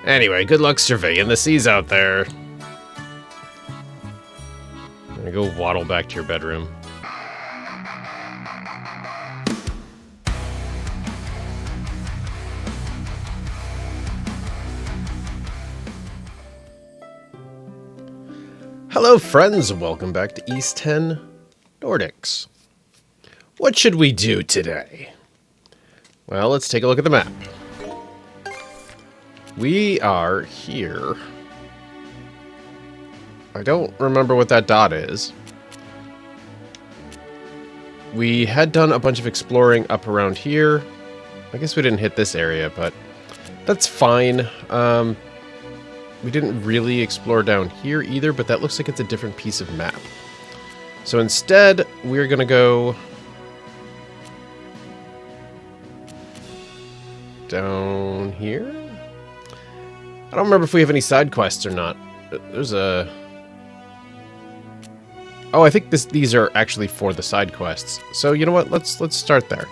Anyway, good luck surveying the seas out there. I'm gonna go waddle back to your bedroom. Hello friends, welcome back to East 10 Nordics. What should we do today? Well, let's take a look at the map. We are here. I don't remember what that dot is. We had done a bunch of exploring up around here. I guess we didn't hit this area, but that's fine. We didn't really explore down here either, but that looks like it's a different piece of map. So instead, we're gonna go down here. I don't remember if we have any side quests or not. There's a... Oh, I think these are actually for the side quests. So you know what? Let's start there.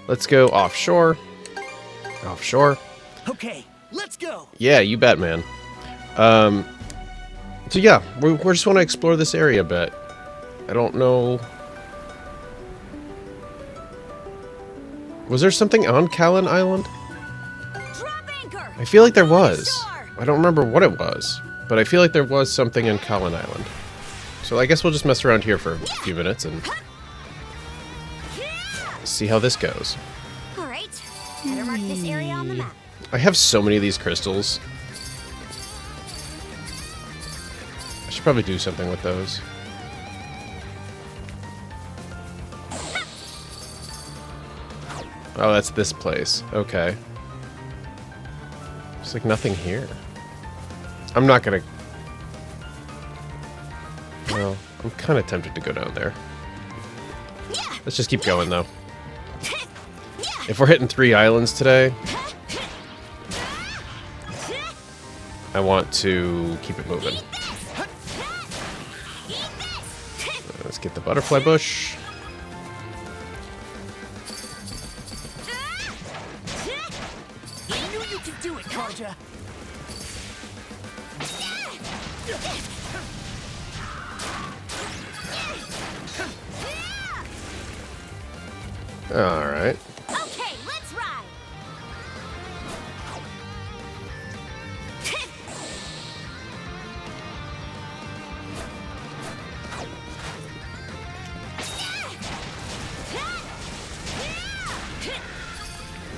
Let's go offshore. Offshore. Okay, let's go. Yeah, you bet, man. So yeah, we just want to explore this area a bit. I don't know. Was there something on Callan Island? I feel like there was. I don't remember what it was, but I feel like there was something in Callan Island. So I guess we'll just mess around here for a few minutes and see how this goes. All right, better mark this area on the map. I have so many of these crystals. I should probably do something with those. Oh, that's this place. Okay. There's like nothing here. I'm not gonna... Well, I'm kind of tempted to go down there. Let's just keep going, though. If we're hitting 3 islands today, I want to keep it moving. Let's get the butterfly bush. I knew you could do it, Karja. All right. Okay, let's ride.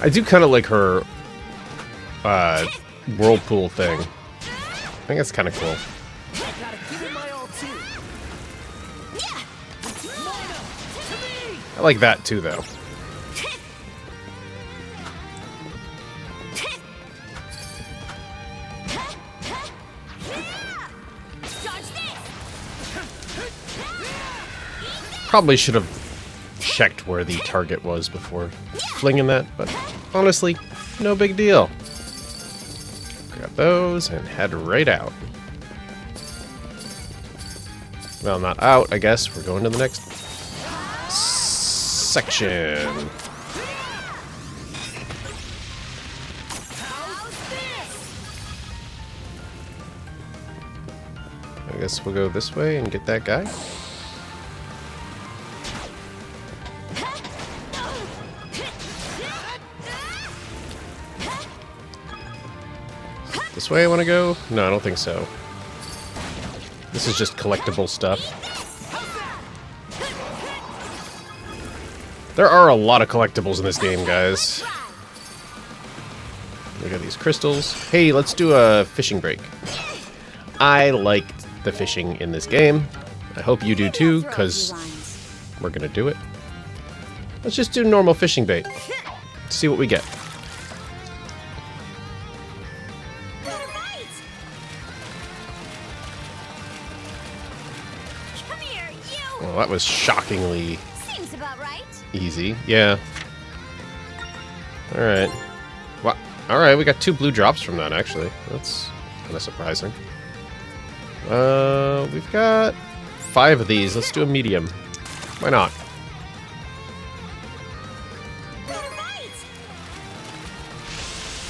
I do kind of like her whirlpool thing. I think that's kind of cool. I gotta give it my all too. I like that too, though. Probably should have checked where the target was before flinging that, but honestly, no big deal. Grab those and head right out. Well, not out, I guess. We're going to the next section. I guess we'll go this way and get that guy. This way I want to go? No, I don't think so. This is just collectible stuff. There are a lot of collectibles in this game, guys. We got these crystals. Hey, let's do a fishing break. I liked the fishing in this game. I hope you do too, because we're going to do it. Let's just do normal fishing bait. See what we get. Well, that was shockingly Seems about right. easy. Yeah. Alright. Well, alright, we got 2 blue drops from that, actually. That's kind of surprising. We've got 5 of these. Let's do a medium. Why not?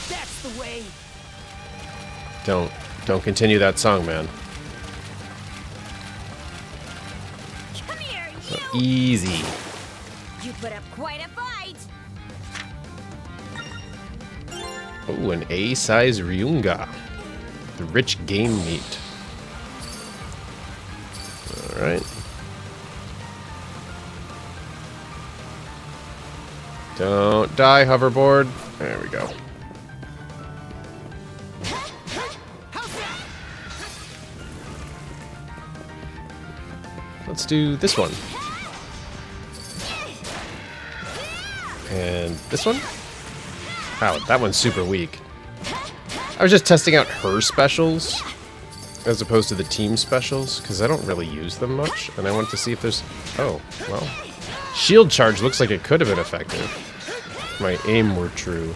That's the way. Don't continue that song, man. Come here, So you! easy. You put up quite a fight! Oh, an A-size Ryunga. The rich game meat. Alright. Don't die, hoverboard. There we go. Let's do this one. And this one? Wow, that one's super weak. I was just testing out her specials as opposed to the team specials, because I don't really use them much, and I wanted to see if there's... Oh, well. Shield charge looks like it could have been effective. If my aim were true.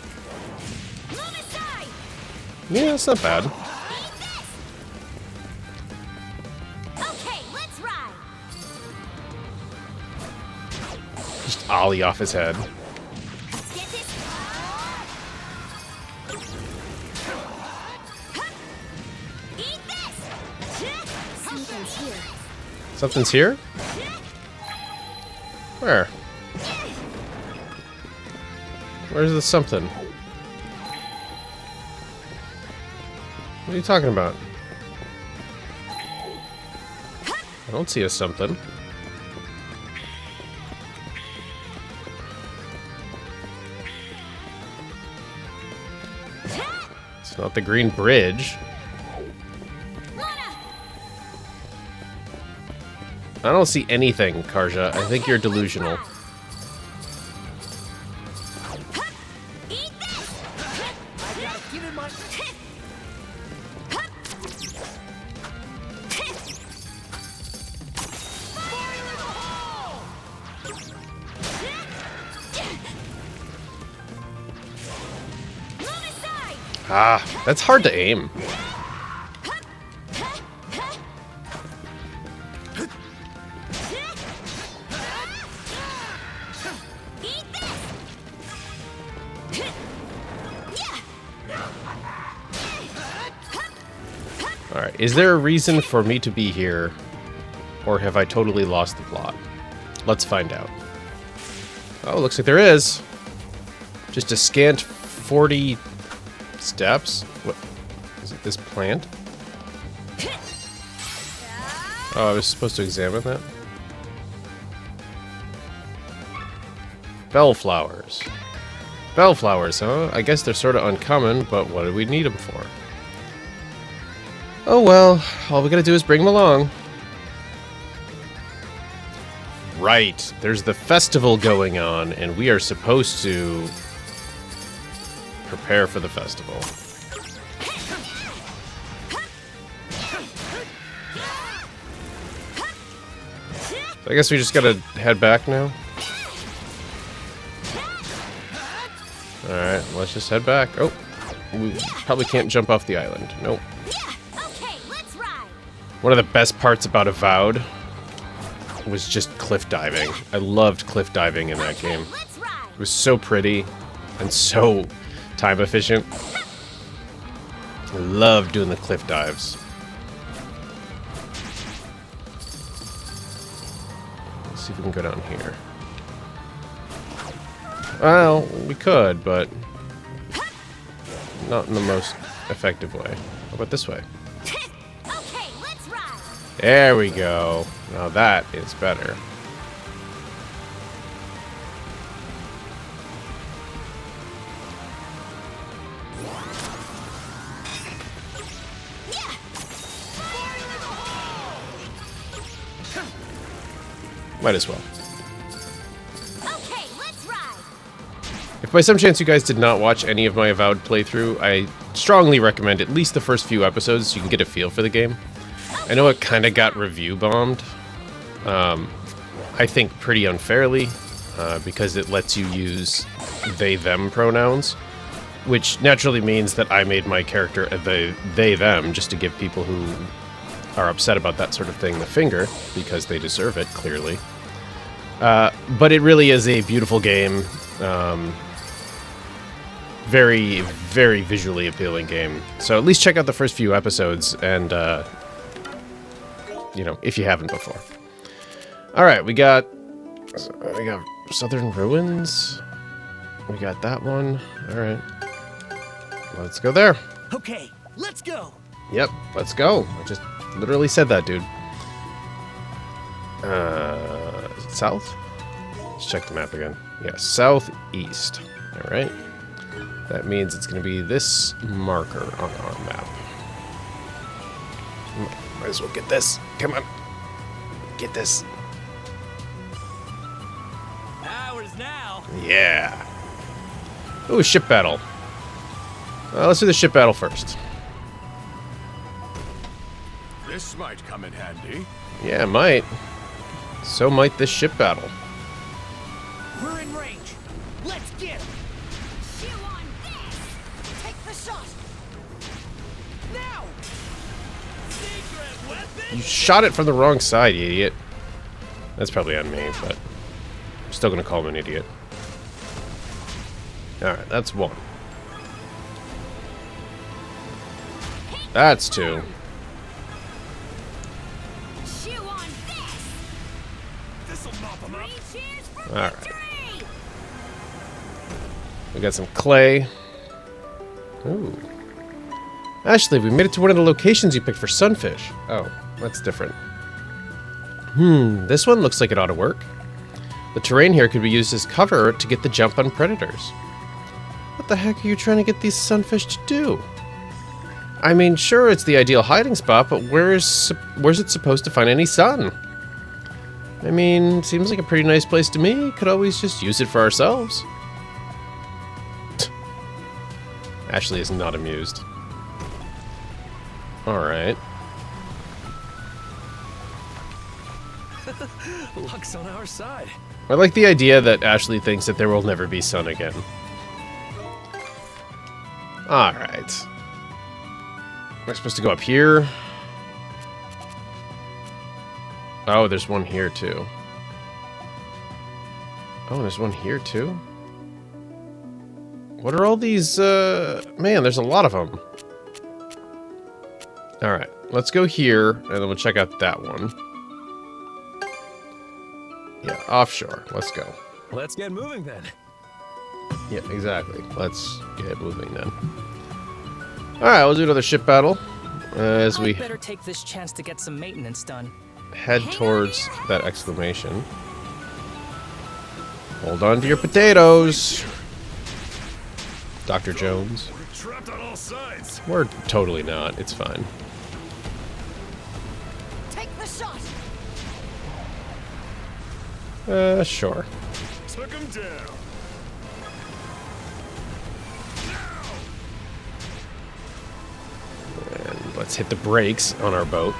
Yeah, it's not bad. Okay, let's ride! Just ollie off his head. Let's get this. Eat this! Something's here. Something's here? Where? Where's the something? What are you talking about? I don't see a something. It's not the green bridge. I don't see anything, Karja. I think you're delusional. Eat this! I gotta get in my... Fire in the hole! Move aside! Ah, that's hard to aim. Eat this! Alright, is there a reason for me to be here? Or have I totally lost the plot? Let's find out. Oh, looks like there is. Just a scant 40 steps? What? Is it this plant? Oh, I was supposed to examine that? Bellflowers. Bellflowers, huh? I guess they're sort of uncommon, but what do we need them for? Oh well, all we gotta do is bring them along. Right, there's the festival going on, and we are supposed to prepare for the festival. So I guess we just gotta head back now. Alright, let's just head back. Oh, we probably can't jump off the island. Nope. Okay, let's ride! One of the best parts about Avowed was just cliff diving. I loved cliff diving in that game. Let's ride! It was so pretty and so time efficient. I love doing the cliff dives. Let's see if we can go down here. Well, we could, but not in the most effective way. How about this way? Okay, let's ride! There we go. Now that is better. Might as well. Okay, let's ride! If by some chance you guys did not watch any of my Avowed playthrough, I strongly recommend at least the first few episodes so you can get a feel for the game. I know it kind of got review bombed. I think pretty unfairly, because it lets you use they-them pronouns, which naturally means that I made my character a they-them just to give people who are upset about that sort of thing the finger, because they deserve it, clearly. But it really is a beautiful game. very, very visually appealing game. So at least check out the first few episodes, and you know, if you haven't before. All right, we got Southern Ruins. We got that one. All right, let's go there. Okay, let's go. Yep, let's go. I just literally said that, dude. Is it south? Let's check the map again. Yeah, southeast. All right. That means it's going to be this marker on our map. Might as well get this. Come on. Get this. Ours now. Yeah. Ooh, ship battle. Let's do the ship battle first. This might come in handy. Yeah, it might. So might this ship battle. We're in range. Let's get him. Chew on this. Take the shot. Now. Secret weapon. You shot it from the wrong side, you idiot. That's probably on me, but I'm still going to call him an idiot. Alright, that's one. That's two. Chew on this. This'll mop him up. Three cheers for All right. victory. We got some clay. Ooh. Ashley, we made it to one of the locations you picked for sunfish. Oh, that's different. This one looks like it ought to work. The terrain here could be used as cover to get the jump on predators. What the heck are you trying to get these sunfish to do? I mean, sure, it's the ideal hiding spot, but where's it supposed to find any sun? I mean, seems like a pretty nice place to me. Could always just use it for ourselves. Ashley is not amused. Alright. Luck's on our side. I like the idea that Ashley thinks that there will never be sun again. Alright. Am I supposed to go up here? Oh, there's one here too. Oh, there's one here too? What are all these, man, there's a lot of them. Alright, let's go here, and then we'll check out that one. Yeah, offshore. Let's go. Let's get moving then. Yeah, exactly. Let's get moving then. Alright, we'll do another ship battle as we I'd better take this chance to get some maintenance done. head towards that exclamation. Hold on to your potatoes, Dr. Jones. We're trapped on all sides. We're totally not. It's fine. Take the shot. Sure. Took him down. And let's hit the brakes on our boat.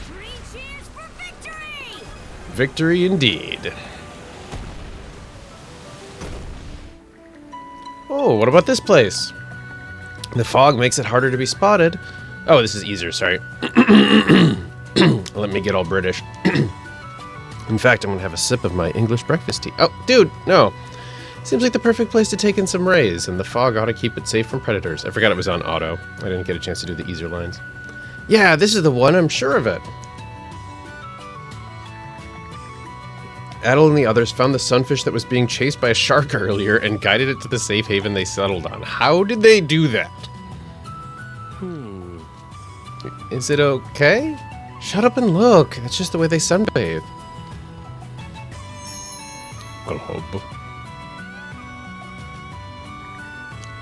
Three cheers for victory. Victory indeed. Oh, what about this place? The fog makes it harder to be spotted. Oh, this is easier, sorry. Let me get all British. In fact, I'm gonna have a sip of my English breakfast tea. Oh, dude, no. Seems like the perfect place to take in some rays, and the fog ought to keep it safe from predators. I forgot it was on auto. I didn't get a chance to do the easier lines. Yeah, this is the one, I'm sure of it. Adol and the others found the sunfish that was being chased by a shark earlier and guided it to the safe haven they settled on. How did they do that? Is it okay? Shut up and look. That's just the way they sunbathe.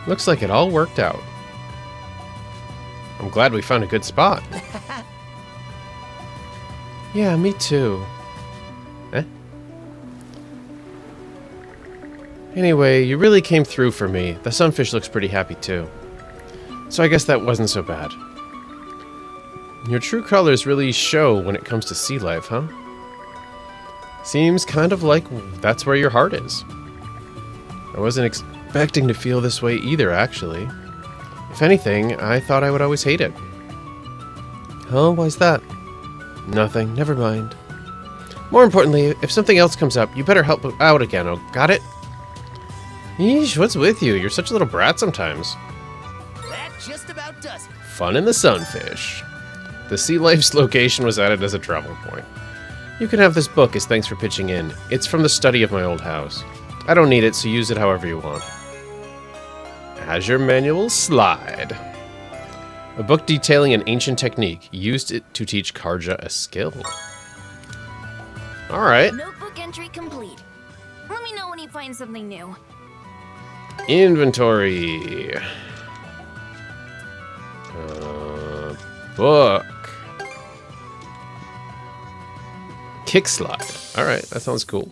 Looks like it all worked out. I'm glad we found a good spot. Yeah, me too. Eh? Anyway, you really came through for me. The sunfish looks pretty happy too. So I guess that wasn't so bad. Your true colors really show when it comes to sea life, huh? Seems kind of like that's where your heart is. I wasn't expecting to feel this way either, actually. If anything, I thought I would always hate it. Oh, why's that? Nothing, never mind. More importantly, if something else comes up, you better help out again, oh, got it? Yeesh, what's with you? You're such a little brat sometimes. That just about does it. Fun in the sunfish. The sea life's location was added as a travel point. You can have this book as thanks for pitching in. It's from the study of my old house. I don't need it, so use it however you want. As your manual slide. A book detailing an ancient technique. Used it to teach Karja a skill. Alright. Notebook entry complete. Let me know when you find something new. Inventory. Book. Kickslide. Alright, that sounds cool.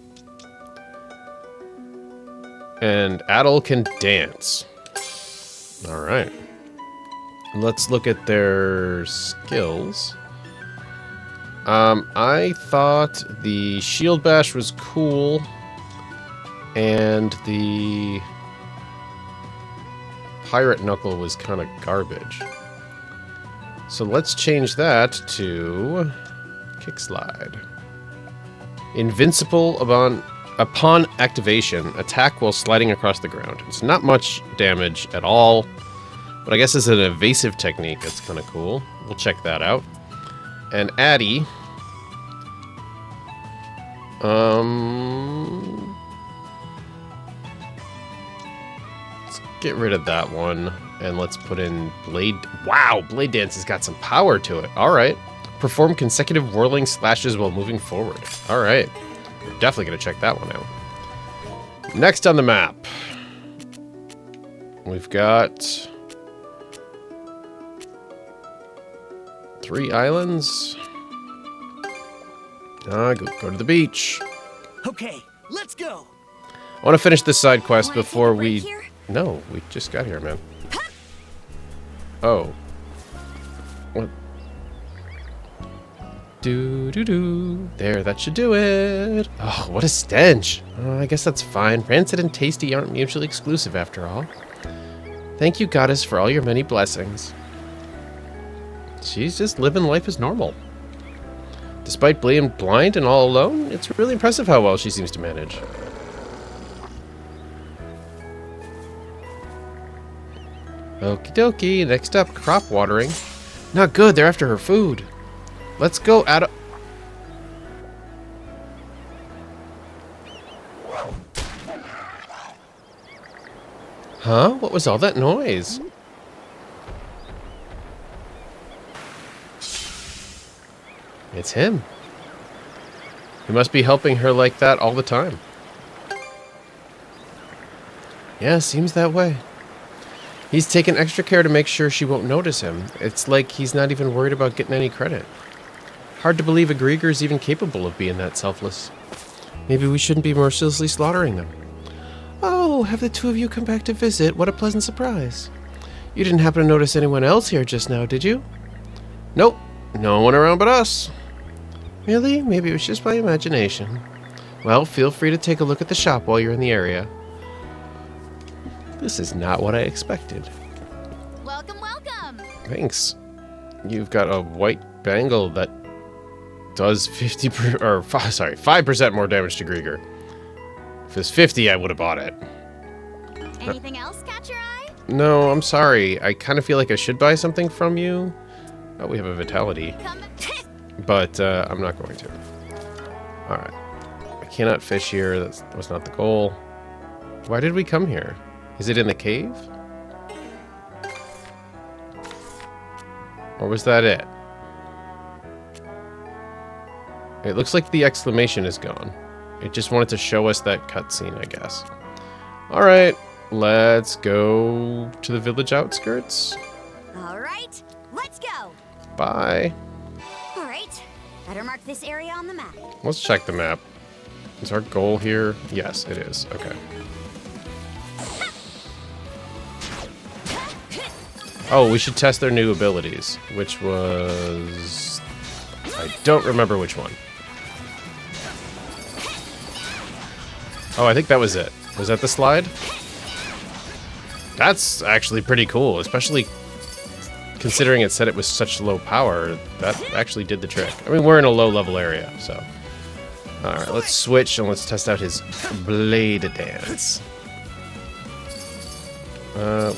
And Adol can dance. Alright. Let's look at their skills. I thought the shield bash was cool. And the pirate knuckle was kind of garbage. So let's change that to kickslide. Invincible upon activation, attack while sliding across the ground. It's not much damage at all, but I guess it's an evasive technique. That's kind of cool. We'll check that out. And Addy, let's get rid of that one, and let's put in Blade. Wow, Blade Dance has got some power to it. All right. Perform consecutive whirling slashes while moving forward. All right. We're definitely going to check that one out. Next on the map, we've got 3 islands. Go to the beach. Okay, let's go. I want to finish this side quest Wanna before take a break we... here? No, we just got here, man. Oh. What? Do. There, that should do it. Oh, what a stench. I guess that's fine. Rancid and tasty aren't mutually exclusive after all. Thank you, goddess, for all your many blessings. She's just living life as normal. Despite being blind and all alone, it's really impressive how well she seems to manage. Okie dokie, next up, crop watering. Not good, they're after her food. Let's go out of... Huh? What was all that noise? It's him. He must be helping her like that all the time. Yeah, seems that way. He's taken extra care to make sure she won't notice him. It's like he's not even worried about getting any credit. Hard to believe a Grieger's even capable of being that selfless. Maybe we shouldn't be mercilessly slaughtering them. Oh, have the two of you come back to visit? What a pleasant surprise. You didn't happen to notice anyone else here just now, did you? Nope. No one around but us. Really? Maybe it was just my imagination. Well, feel free to take a look at the shop while you're in the area. This is not what I expected. Welcome, welcome. Thanks. You've got a white bangle that does 5% more damage to Grieger. If it was 50, I would have bought it. Anything else catch your eye? No, I'm sorry. I kind of feel like I should buy something from you. Oh, we have a vitality. But I'm not going to. Alright. I cannot fish here. That was not the goal. Why did we come here? Is it in the cave? Or was that it? It looks like the exclamation is gone. It just wanted to show us that cutscene, I guess. Alright, let's go to the village outskirts. All right, let's go. Bye. All right, better mark this area on the map. Let's check the map. Is our goal here? Yes, it is. Okay. Oh, we should test their new abilities, which was... I don't remember which one. Oh, I think that was it. Was that the slide? That's actually pretty cool, especially considering it said it was such low power. That actually did the trick. I mean, we're in a low-level area, so... Alright, let's switch and let's test out his blade dance.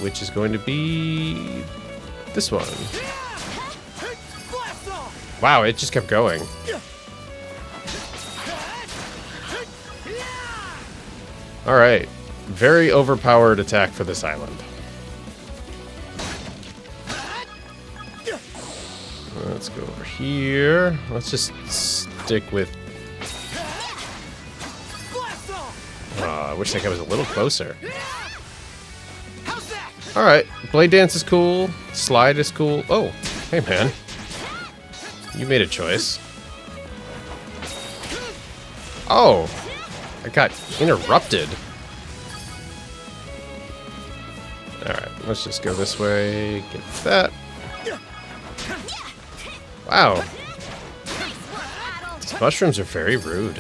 which is going to be this one. Wow, it just kept going. Alright. Very overpowered attack for this island. Let's go over here. Let's just stick with... I wish that guy was a little closer. Alright. Blade Dance is cool. Slide is cool. Oh, hey man. You made a choice. Oh! I got interrupted. Alright, let's just go this way. Get that. Wow. These mushrooms are very rude.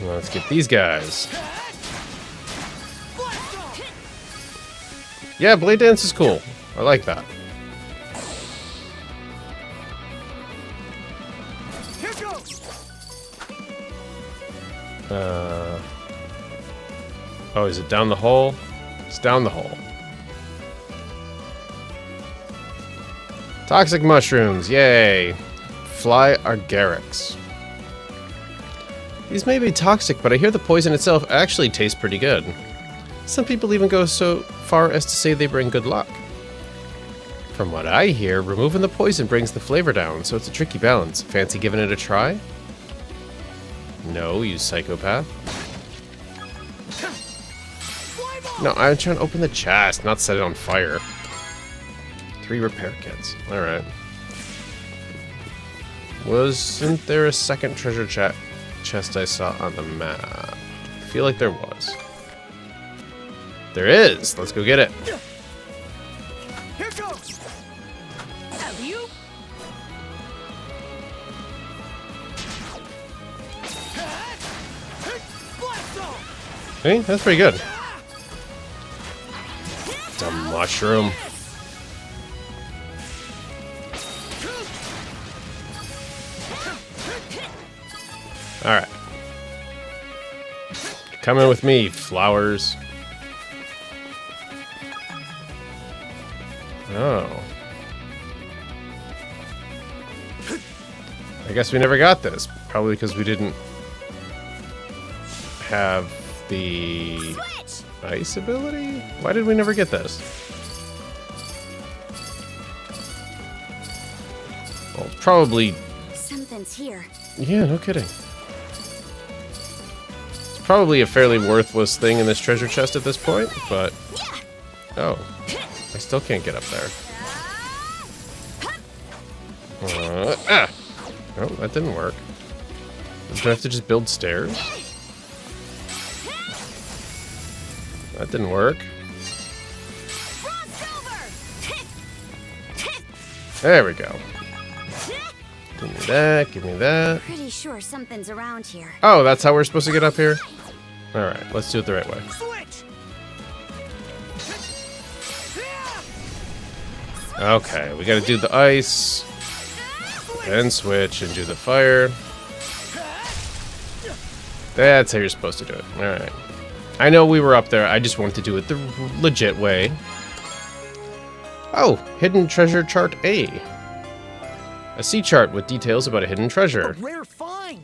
Let's get these guys. Yeah, Blade Dance is cool. I like that. Oh, is it down the hole? It's down the hole. Toxic mushrooms, yay! Fly Argyrax. These may be toxic, but I hear the poison itself actually tastes pretty good. Some people even go so far as to say they bring good luck. From what I hear, removing the poison brings the flavor down, so it's a tricky balance. Fancy giving it a try? No, you psychopath. No, I'm trying to open the chest, not set it on fire. 3 repair kits. Alright. Wasn't there a second treasure chest I saw on the map? I feel like there was. There is! Let's go get it. Here goes. Have you? Hey, that's pretty good. It's a mushroom. Alright. Come in with me, flowers. Oh. I guess we never got this. Probably because we didn't have the ice ability? Why did we never get this? Well, probably... Something's here. Yeah, no kidding. It's probably a fairly worthless thing in this treasure chest at this point, but... Oh. I still can't get up there. Oh, that didn't work. Do I have to just build stairs? That didn't work. There we go. Give me that, give me that. Pretty sure something's around here. Oh, that's how we're supposed to get up here? Alright, let's do it the right way. Okay, we gotta do the ice, then switch and do the fire. That's how you're supposed to do it. Alright. I know we were up there, I just wanted to do it the legit way. Oh, hidden treasure chart A. A sea chart with details about a hidden treasure. A rare find.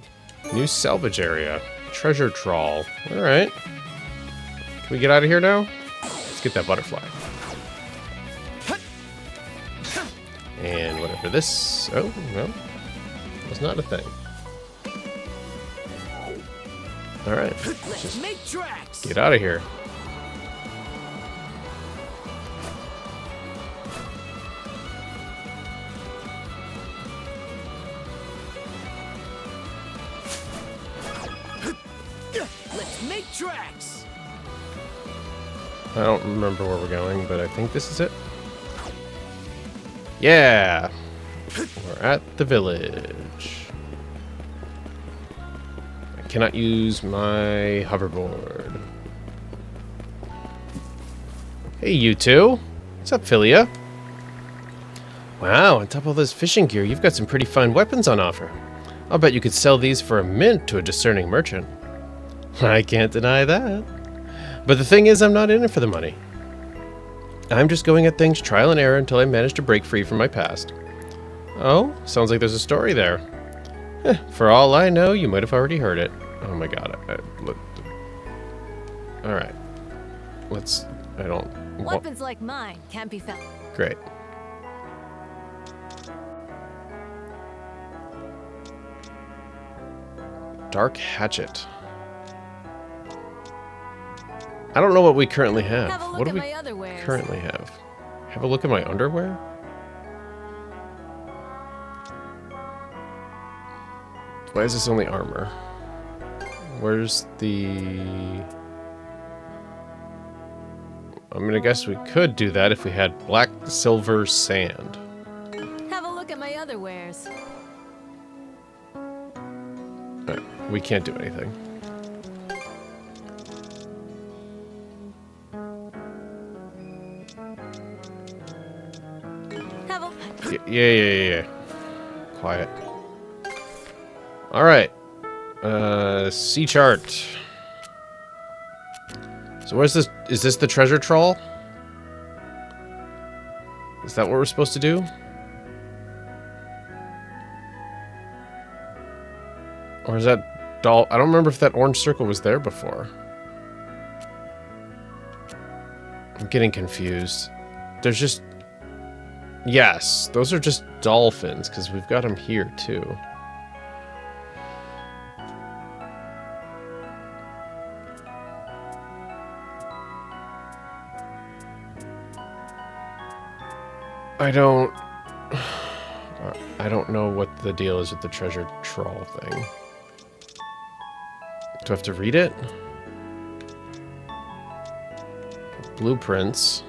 New salvage area. Treasure trawl. Alright. Can we get out of here now? Let's get that butterfly. And whatever this... Oh, no. It's not a thing. Alright. Let's make tracks. Get out of here. Let's make tracks. I don't remember where we're going, but I think this is it. Yeah! We're at the village. I cannot use my hoverboard. Hey, you two. What's up, Philia? Wow, on top of all this fishing gear, you've got some pretty fine weapons on offer. I'll bet you could sell these for a mint to a discerning merchant. I can't deny that. But the thing is, I'm not in it for the money. I'm just going at things trial and error until I manage to break free from my past. Oh, sounds like there's a story there. For all I know, you might have already heard it. Oh my god. Alright. I don't... Weapons like mine can't be found. Great. Dark Hatchet. I don't know what we currently have. Have a look What do at we my other wares. currently have? Have a look at my underwear? Why is this only armor? Where's the... I'm gonna guess we could do that if we had black, silver, sand. Have a look at my other wares. We can't do anything. Have a Yeah. Quiet. Alright. Sea chart. So where's this? Is this the treasure trawl? Is that what we're supposed to do? Or is that doll? I don't remember if that orange circle was there before. I'm getting confused. There's just... Yes, those are just dolphins, because we've got them here, too. I don't know what the deal is with the treasure trawl thing. Do I have to read it? Blueprints.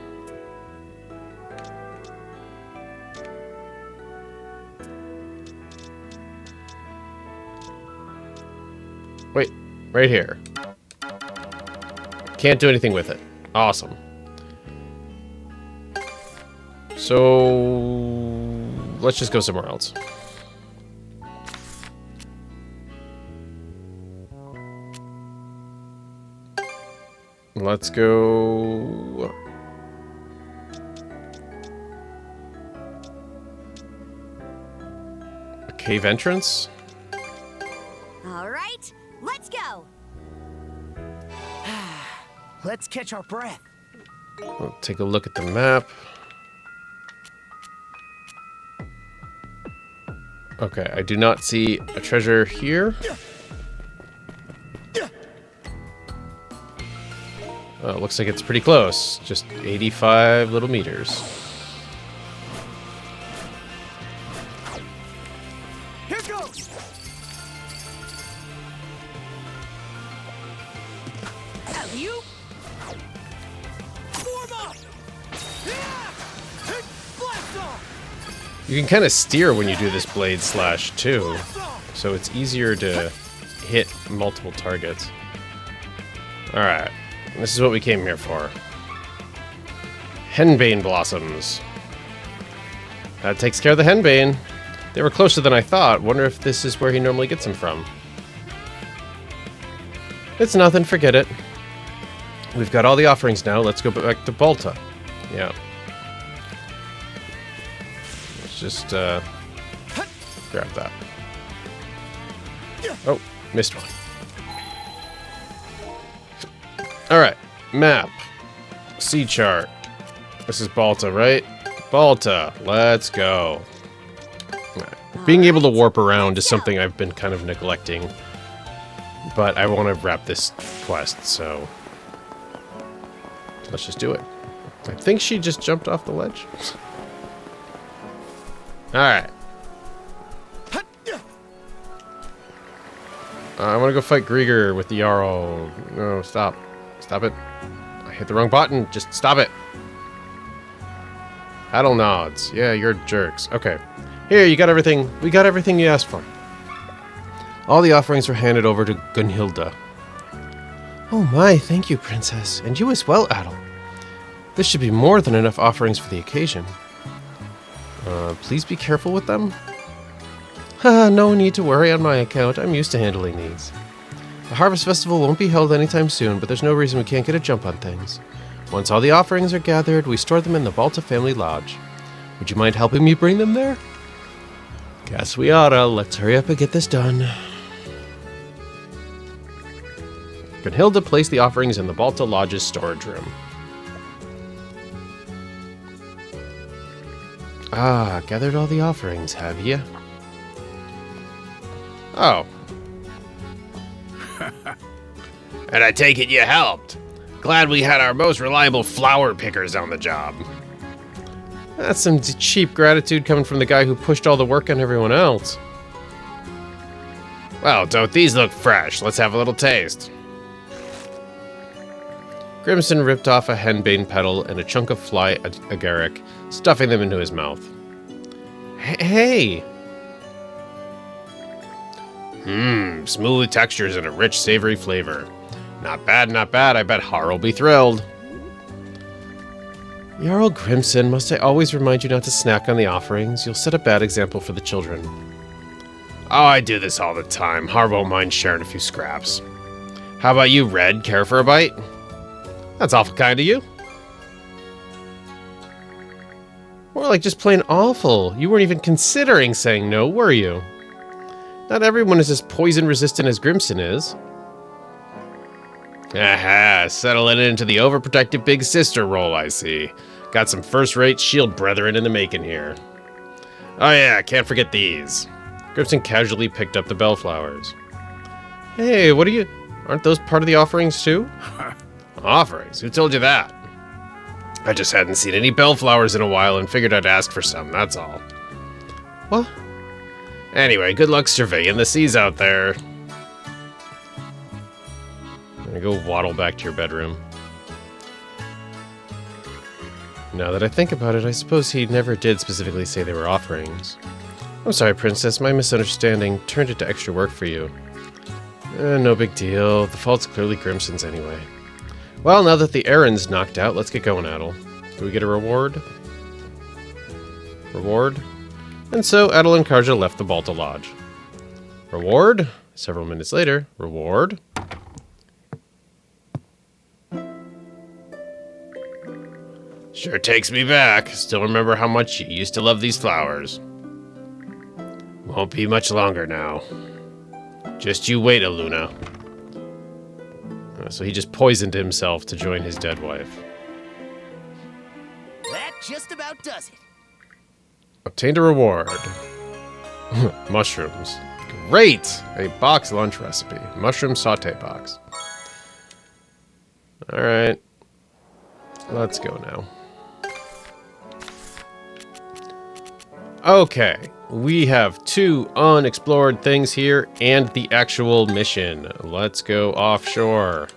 Wait, right here. Can't do anything with it. Awesome. So let's just go somewhere else. Let's go... A cave entrance? All right, let's go. Let's catch our breath. We'll take a look at the map. Okay, I do not see a treasure here. Oh, looks like it's pretty close. Just 85 little meters. Here goes. Have you? Form up. Yeah. Blast off. You can kind of steer when you do this blade slash too, so it's easier to hit multiple targets. Alright, this is what we came here for. Henbane blossoms. That takes care of the henbane. They were closer than I thought. Wonder if this is where he normally gets them from. It's nothing, forget it. We've got all the offerings now, let's go back to Balta. Yeah. Let's just grab that. Oh, missed one. Alright, map. Sea chart. This is Balta, right? Balta, let's go. Right. Being able to warp around is something I've been kind of neglecting. But I want to wrap this quest, so... let's just do it. I think she just jumped off the ledge. Alright. I want to go fight Grieger with the Jarl. No, stop. Stop it. I hit the wrong button. Just stop it. Adol nods. Yeah, you're jerks. Okay. Here, you got everything. We got everything you asked for. All the offerings were handed over to Gunhilda. Oh my, thank you, Princess. And you as well, Adol. This should be more than enough offerings for the occasion. Please be careful with them. No need to worry on my account. I'm used to handling these. The Harvest Festival won't be held anytime soon, but there's no reason we can't get a jump on things. Once all the offerings are gathered, we store them in the Balta family lodge. Would you mind helping me bring them there? Guess we oughta. Let's hurry up and get this done. Brunhilde placed the offerings in the Balta Lodge's storage room. Ah, gathered all the offerings, have you? Oh. And I take it you helped. Glad we had our most reliable flower pickers on the job. That's some cheap gratitude coming from the guy who pushed all the work on everyone else. Well, don't these look fresh? Let's have a little taste. Grimson ripped off a henbane petal and a chunk of fly agaric, stuffing them into his mouth. Hey! Smooth textures and a rich, savory flavor. Not bad, not bad. I bet Har will be thrilled. Jarl Grimson, must I always remind you not to snack on the offerings? You'll set a bad example for the children. Oh, I do this all the time. Har won't mind sharing a few scraps. How about you, Red? Care for a bite? That's awful kind of you. More like just plain awful. You weren't even considering saying no, were you? Not everyone is as poison-resistant as Grimson is. Aha, settling into the overprotective big sister role, I see. Got some first-rate shield brethren in the making here. Oh yeah, can't forget these. Grimson casually picked up the bellflowers. Hey, what are you... Aren't those part of the offerings too? Offerings? Who told you that? I just hadn't seen any bellflowers in a while and figured I'd ask for some, that's all. What? Anyway, good luck surveying the seas out there. I'm gonna go waddle back to your bedroom. Now that I think about it, I suppose he never did specifically say they were offerings. I'm sorry, Princess, my misunderstanding turned into extra work for you. No big deal. The fault's clearly Grimson's anyway. Well, now that the errand's knocked out, let's get going, Adol. Do we get a reward? Reward? And so Adol and Karja left the Balta Lodge. Reward? Several minutes later, reward? Sure takes me back. Still remember how much you used to love these flowers. Won't be much longer now. Just you wait, Aluna. So he just poisoned himself to join his dead wife. That just about does it. Obtained a reward. Mushrooms. Great! A box lunch recipe. Mushroom saute box. Alright. Let's go now. Okay. We have 2 unexplored things here and the actual mission. Let's go offshore.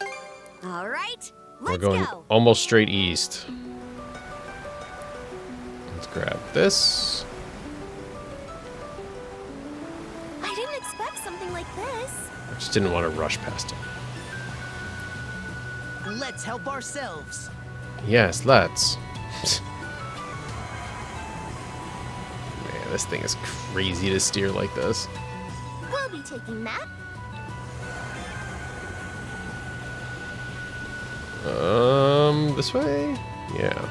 All right, We're going almost straight east. Let's grab this. I didn't expect something like this. I just didn't want to rush past it. Let's help ourselves. Yes, let's. Man, this thing is crazy to steer like this. We'll be taking that. This way? Yeah.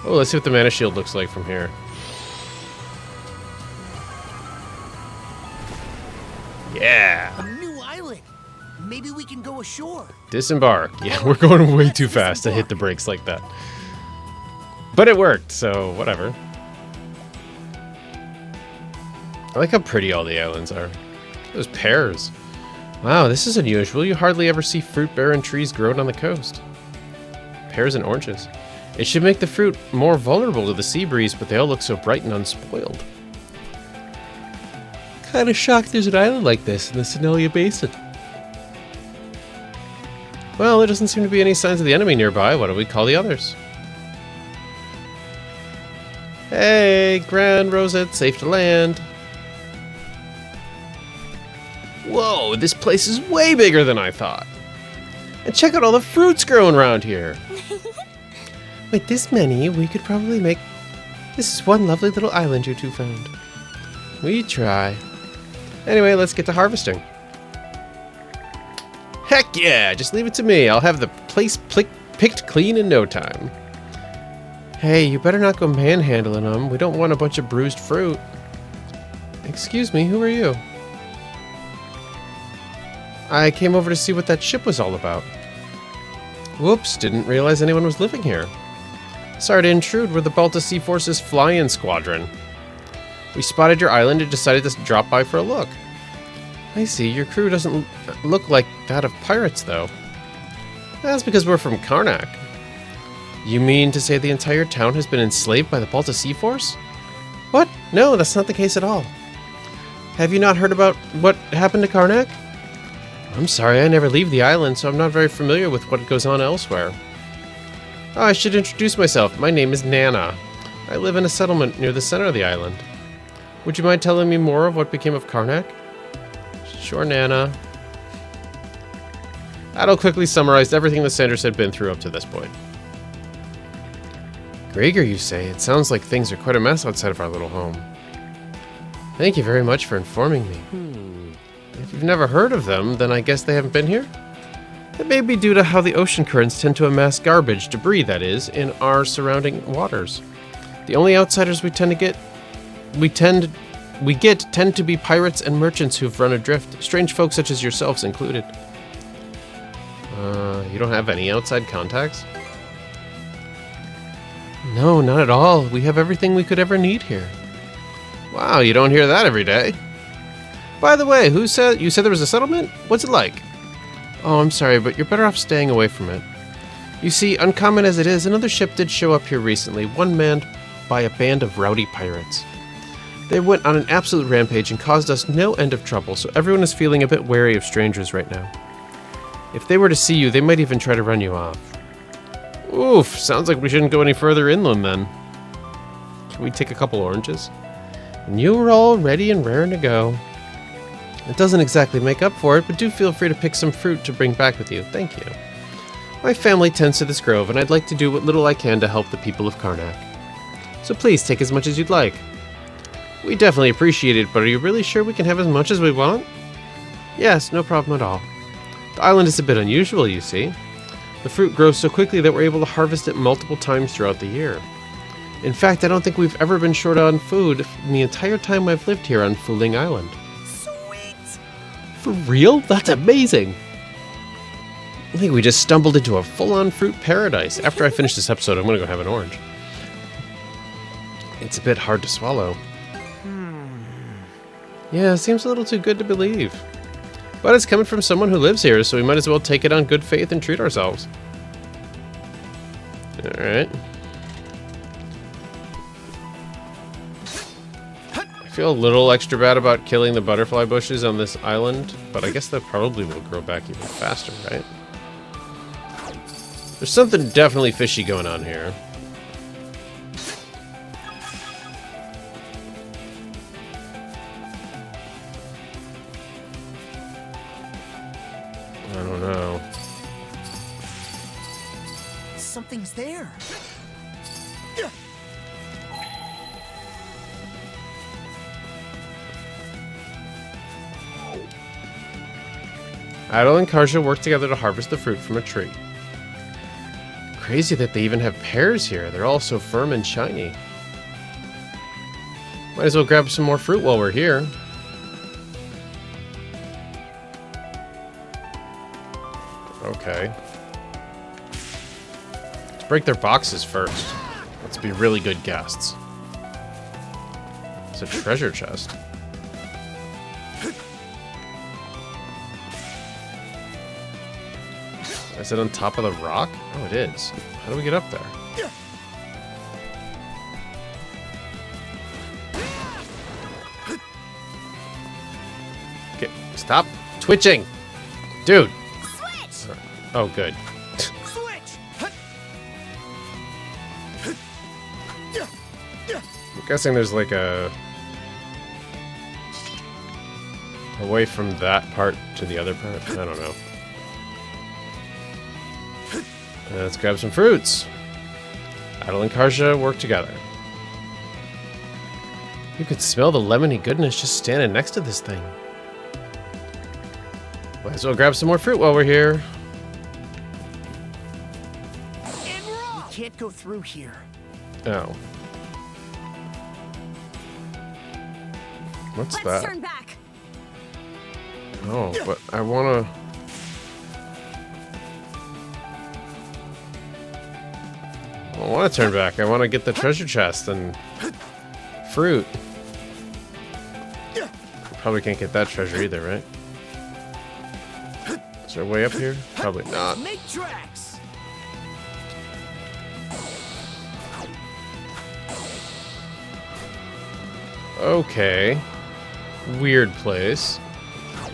Oh, let's see what the mana shield looks like from here. Yeah. A new island. Maybe we can go ashore. Disembark. Yeah, we're going way too fast to hit the brakes like that. But it worked, so whatever. I like how pretty all the islands are. Those pears. Wow, this is unusual. You hardly ever see fruit-bearing trees grown on the coast. Pears and oranges. It should make the fruit more vulnerable to the sea breeze, but they all look so bright and unspoiled. Kinda shocked there's an island like this in the Senelia Basin. Well, there doesn't seem to be any signs of the enemy nearby. Why don't we call the others? Hey, Grand Rosette, safe to land. Whoa, this place is way bigger than I thought. And check out all the fruits growing around here. With this many, we could probably make... This is one lovely little island you two found. We try. Anyway, let's get to harvesting. Heck yeah! Just leave it to me. I'll have the place picked clean in no time. Hey, you better not go manhandling them. We don't want a bunch of bruised fruit. Excuse me, who are you? I came over to see what that ship was all about. Whoops, didn't realize anyone was living here. Sorry to intrude, we're the Balta Sea Force's fly-in squadron. We spotted your island and decided to drop by for a look. I see, your crew doesn't look like that of pirates, though. That's because we're from Karnak. You mean to say the entire town has been enslaved by the Balta Sea Force? What? No, that's not the case at all. Have you not heard about what happened to Karnak? I'm sorry, I never leave the island, so I'm not very familiar with what goes on elsewhere. Oh, I should introduce myself. My name is Nana. I live in a settlement near the center of the island. Would you mind telling me more of what became of Karnak? Sure, Nana. Adol quickly summarized everything the Sanders had been through up to this point. Gregor, you say? It sounds like things are quite a mess outside of our little home. Thank you very much for informing me. If you've never heard of them, then I guess they haven't been here? It may be due to how the ocean currents tend to amass garbage, debris that is, in our surrounding waters. The only outsiders we tend to be pirates and merchants who've run adrift, strange folks such as yourselves included. You don't have any outside contacts? No, not at all. We have everything we could ever need here. Wow, you don't hear that every day. By the way, you said there was a settlement? What's it like? Oh, I'm sorry, but you're better off staying away from it. You see, uncommon as it is, another ship did show up here recently, one manned by a band of rowdy pirates. They went on an absolute rampage and caused us no end of trouble, so everyone is feeling a bit wary of strangers right now. If they were to see you, they might even try to run you off. Oof, sounds like we shouldn't go any further inland then. Can we take a couple oranges? And you were all ready and raring to go. It doesn't exactly make up for it, but do feel free to pick some fruit to bring back with you. Thank you. My family tends to this grove, and I'd like to do what little I can to help the people of Karnak. So please take as much as you'd like. We definitely appreciate it, but are you really sure we can have as much as we want? Yes, no problem at all. The island is a bit unusual, you see. The fruit grows so quickly that we're able to harvest it multiple times throughout the year. In fact, I don't think we've ever been short on food in the entire time I've lived here on Fuling Island. Sweet! For real? That's amazing! I think we just stumbled into a full-on fruit paradise. After I finish this episode, I'm gonna go have an orange. It's a bit hard to swallow. Yeah, it seems a little too good to believe. But it's coming from someone who lives here, so we might as well take it on good faith and treat ourselves. Alright. I feel a little extra bad about killing the butterfly bushes on this island, but I guess that probably will grow back even faster, right? There's something definitely fishy going on here. I don't know. Something's there. Adol and Karja work together to harvest the fruit from a tree. Crazy that they even have pears here. They're all so firm and shiny. Might as well grab some more fruit while we're here. Okay. Let's break their boxes first. Let's be really good guests. It's a treasure chest. Is it on top of the rock? Oh, it is. How do we get up there? Okay, stop twitching! Dude! Switch! Oh, good. Switch! I'm guessing there's like a way from that part to the other part. I don't know. Let's grab some fruits. Adol and Karja work together. You could smell the lemony goodness just standing next to this thing. Might as well grab some more fruit while we're here. You can't go through here. Oh. What's Let's that? turn back. Oh, but I wanna... I don't want to turn back. I want to get the treasure chest and fruit. Probably can't get that treasure either, right? Is there a way up here? Probably not. Make tracks. Okay. Weird place.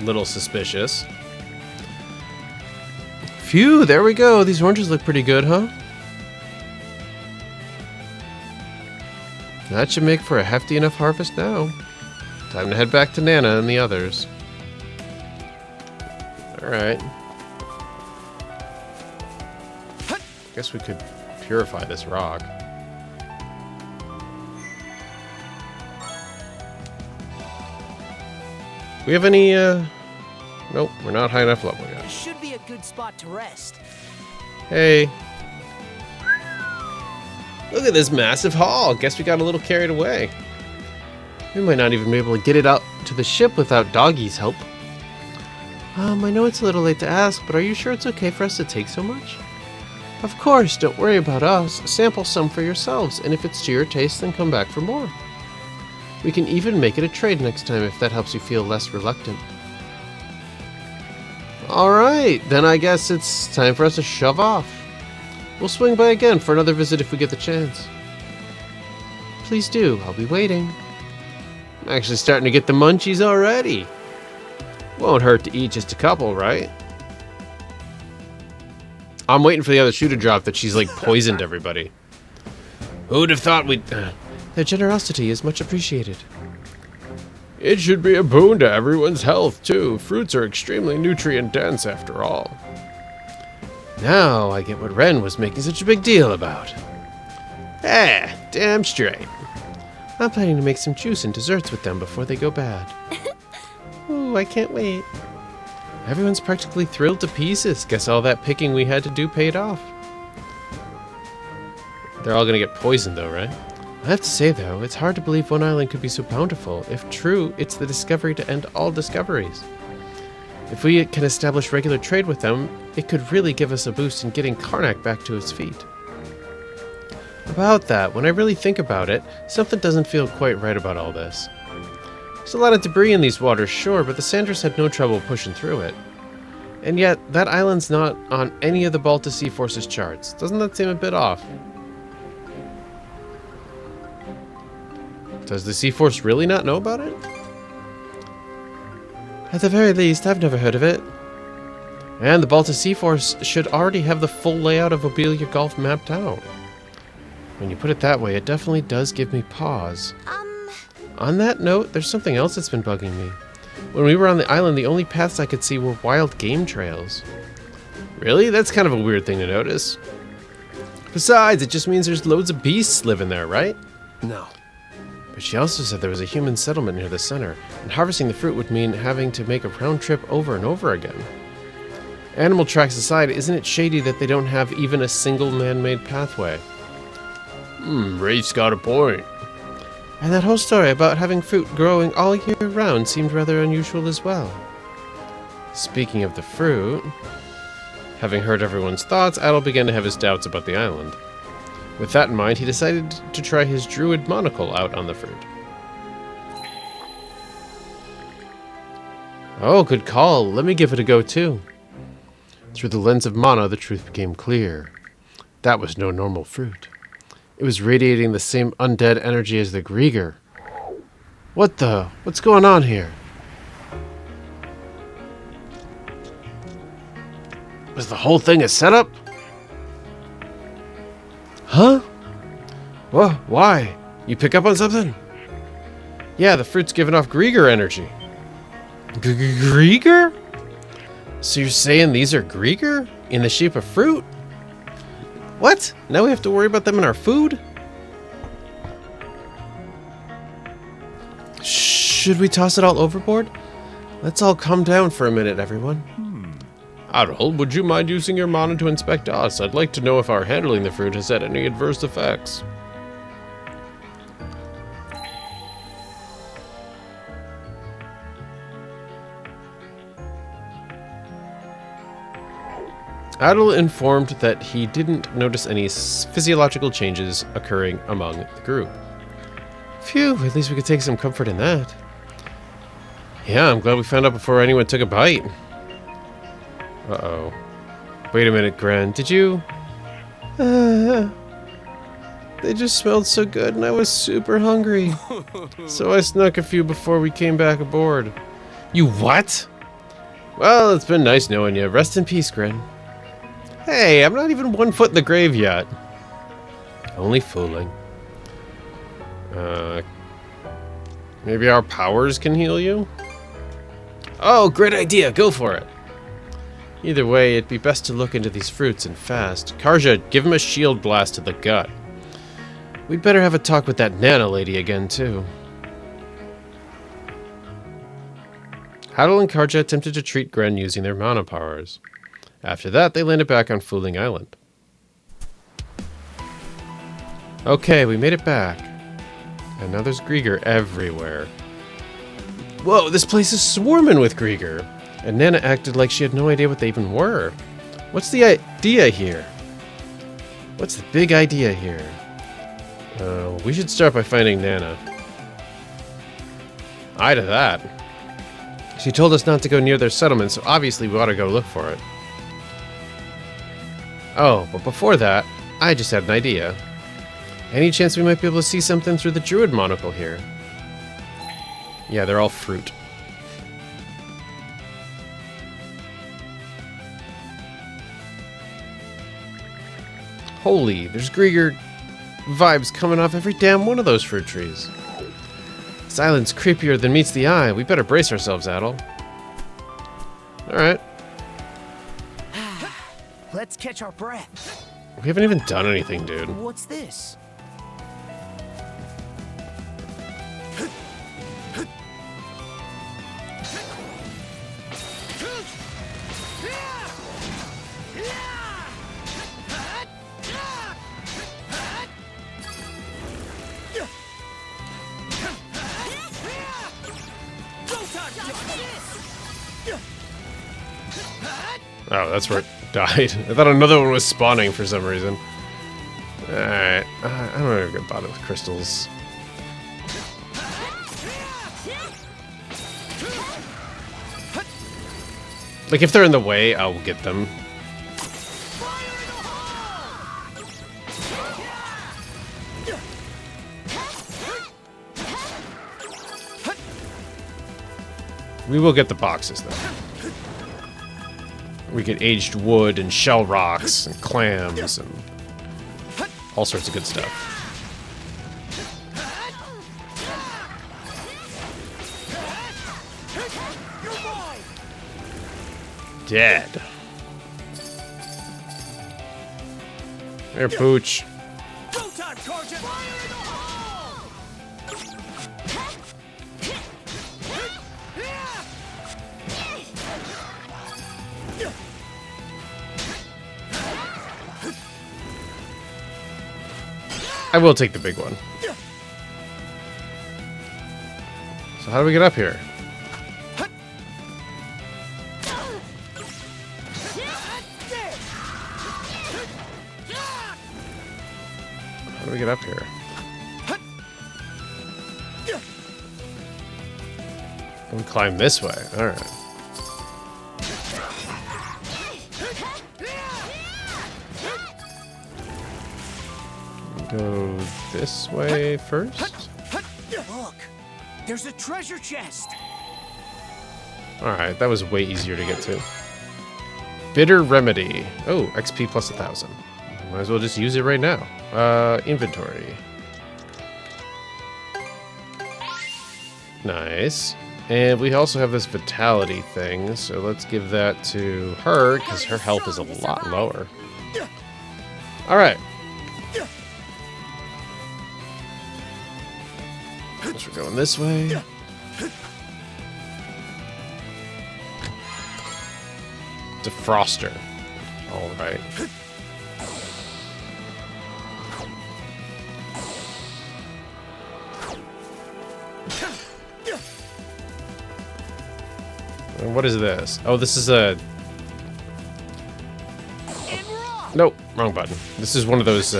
Little suspicious. Phew, there we go. These oranges look pretty good, huh? That should make for a hefty enough harvest now. Time to head back to Nana and the others. Alright. Guess we could purify this rock. We have any, Nope, we're not high enough level yet. This should be a good spot to rest. Hey. Look at this massive haul. Guess we got a little carried away. We might not even be able to get it out to the ship without Doggy's help. I know it's a little late to ask, but are you sure it's okay for us to take so much? Of course, don't worry about us. Sample some for yourselves, and if it's to your taste, then come back for more. We can even make it a trade next time if that helps you feel less reluctant. Alright, then I guess it's time for us to shove off. We'll swing by again for another visit if we get the chance. Please do, I'll be waiting. I'm actually starting to get the munchies already. Won't hurt to eat just a couple, right? I'm waiting for the other shoe to drop that she's like poisoned everybody. Who'd have thought we'd... Their generosity is much appreciated. It should be a boon to everyone's health, too. Fruits are extremely nutrient-dense, after all. Now I get what Ren was making such a big deal about. Damn straight. I'm planning to make some juice and desserts with them before they go bad. Ooh, I can't wait. Everyone's practically thrilled to pieces. Guess all that picking we had to do paid off. They're all gonna get poisoned though, right? I have to say though, it's hard to believe one island could be so bountiful. If true, it's the discovery to end all discoveries. If we can establish regular trade with them, it could really give us a boost in getting Karnak back to his feet. About that, when I really think about it, something doesn't feel quite right about all this. There's a lot of debris in these waters, sure, but the Sanders had no trouble pushing through it. And yet, that island's not on any of the Balta Sea Force's charts. Doesn't that seem a bit off? Does the Sea Force really not know about it? At the very least, I've never heard of it. And the Balta Sea Force should already have the full layout of Obelia Gulf mapped out. When you put it that way, it definitely does give me pause. On that note, there's something else that's been bugging me. When we were on the island, the only paths I could see were wild game trails. Really? That's kind of a weird thing to notice. Besides, it just means there's loads of beasts living there, right? No. But she also said there was a human settlement near the center, and harvesting the fruit would mean having to make a round trip over and over again. Animal tracks aside, isn't it shady that they don't have even a single man-made pathway? Rafe's got a point. And that whole story about having fruit growing all year round seemed rather unusual as well. Speaking of the fruit, having heard everyone's thoughts, Adol began to have his doubts about the island. With that in mind, he decided to try his druid monocle out on the fruit. Oh, good call. Let me give it a go too. Through the lens of mana, the truth became clear. That was no normal fruit. It was radiating the same undead energy as the Grieger. What's going on here? Was the whole thing a setup? Huh? What? Why? You pick up on something? Yeah, the fruit's giving off Grieger energy. Grieger? So you're saying these are Grieger? In the shape of fruit? What? Now we have to worry about them in our food? Should we toss it all overboard? Let's all calm down for a minute, everyone. Adol, would you mind using your mana to inspect us? I'd like to know if our handling the fruit has had any adverse effects. Adol informed that he didn't notice any physiological changes occurring among the group. Phew, at least we could take some comfort in that. Yeah, I'm glad we found out before anyone took a bite. Uh-oh. Wait a minute, Gren. Did you... They just smelled so good and I was super hungry. So I snuck a few before we came back aboard. You what? Well, it's been nice knowing you. Rest in peace, Gren. Hey, I'm not even 1 foot in the grave yet. Only fooling. Maybe our powers can heal you? Oh, great idea. Go for it. Either way, it'd be best to look into these fruits and fast. Karja, give him a shield blast to the gut. We'd better have a talk with that Nana lady again, too. Adol and Karja attempted to treat Gren using their mana powers. After that, they landed back on Fooling Island. Okay, we made it back. And now there's Grieger everywhere. Whoa, this place is swarming with Grieger. And Nana acted like she had no idea what they even were. What's the idea here? What's the big idea here? We should start by finding Nana. Aye to that. She told us not to go near their settlement, so obviously we ought to go look for it. Oh, but before that, I just had an idea. Any chance we might be able to see something through the druid monocle here? Yeah, they're all fruit. Holy, there's Grieger vibes coming off every damn one of those fruit trees. This island's creepier than meets the eye. We better brace ourselves, Adol. Alright. Let's catch our breath. We haven't even done anything, dude. What's this? Oh, that's where it died. I thought another one was spawning for some reason. Alright. I don't even get bothered with crystals. Like, if they're in the way, I'll get them. We will get the boxes, though. We get aged wood and shell rocks and clams and all sorts of good stuff. Dead. Here, Pooch. Go time, Karja! I will take the big one. So how do we get up here? How do we get up here? We climb this way. All right. Go this way first. Look, there's a treasure chest. Alright, that was way easier to get to. Bitter Remedy. Oh, XP plus 1,000. Might as well just use it right now. Inventory. Nice. And we also have this Vitality thing, so let's give that to her, because her health is a lot lower. Alright. Guess we're going this way. Defroster. All right. And what is this? Oh, this is a... Nope, wrong button. This is one of those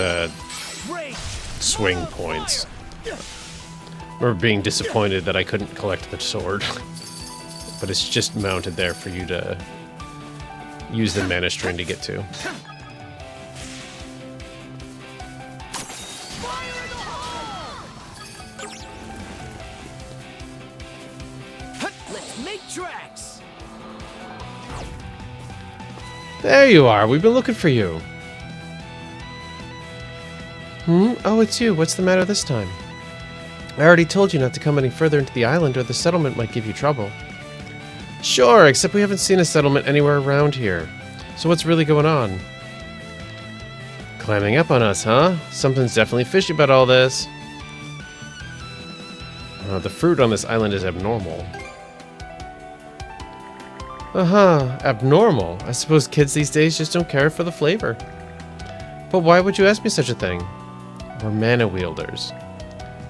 swing points. I remember being disappointed that I couldn't collect the sword. But it's just mounted there for you to use the mana string to get to. Let's make tracks. There you are. We've been looking for you. Oh, it's you. What's the matter this time? I already told you not to come any further into the island or the settlement might give you trouble. Sure, except we haven't seen a settlement anywhere around here. So what's really going on? Climbing up on us, huh? Something's definitely fishy about all this. The fruit on this island is abnormal. Abnormal. I suppose kids these days just don't care for the flavor. But why would you ask me such a thing? We're mana wielders.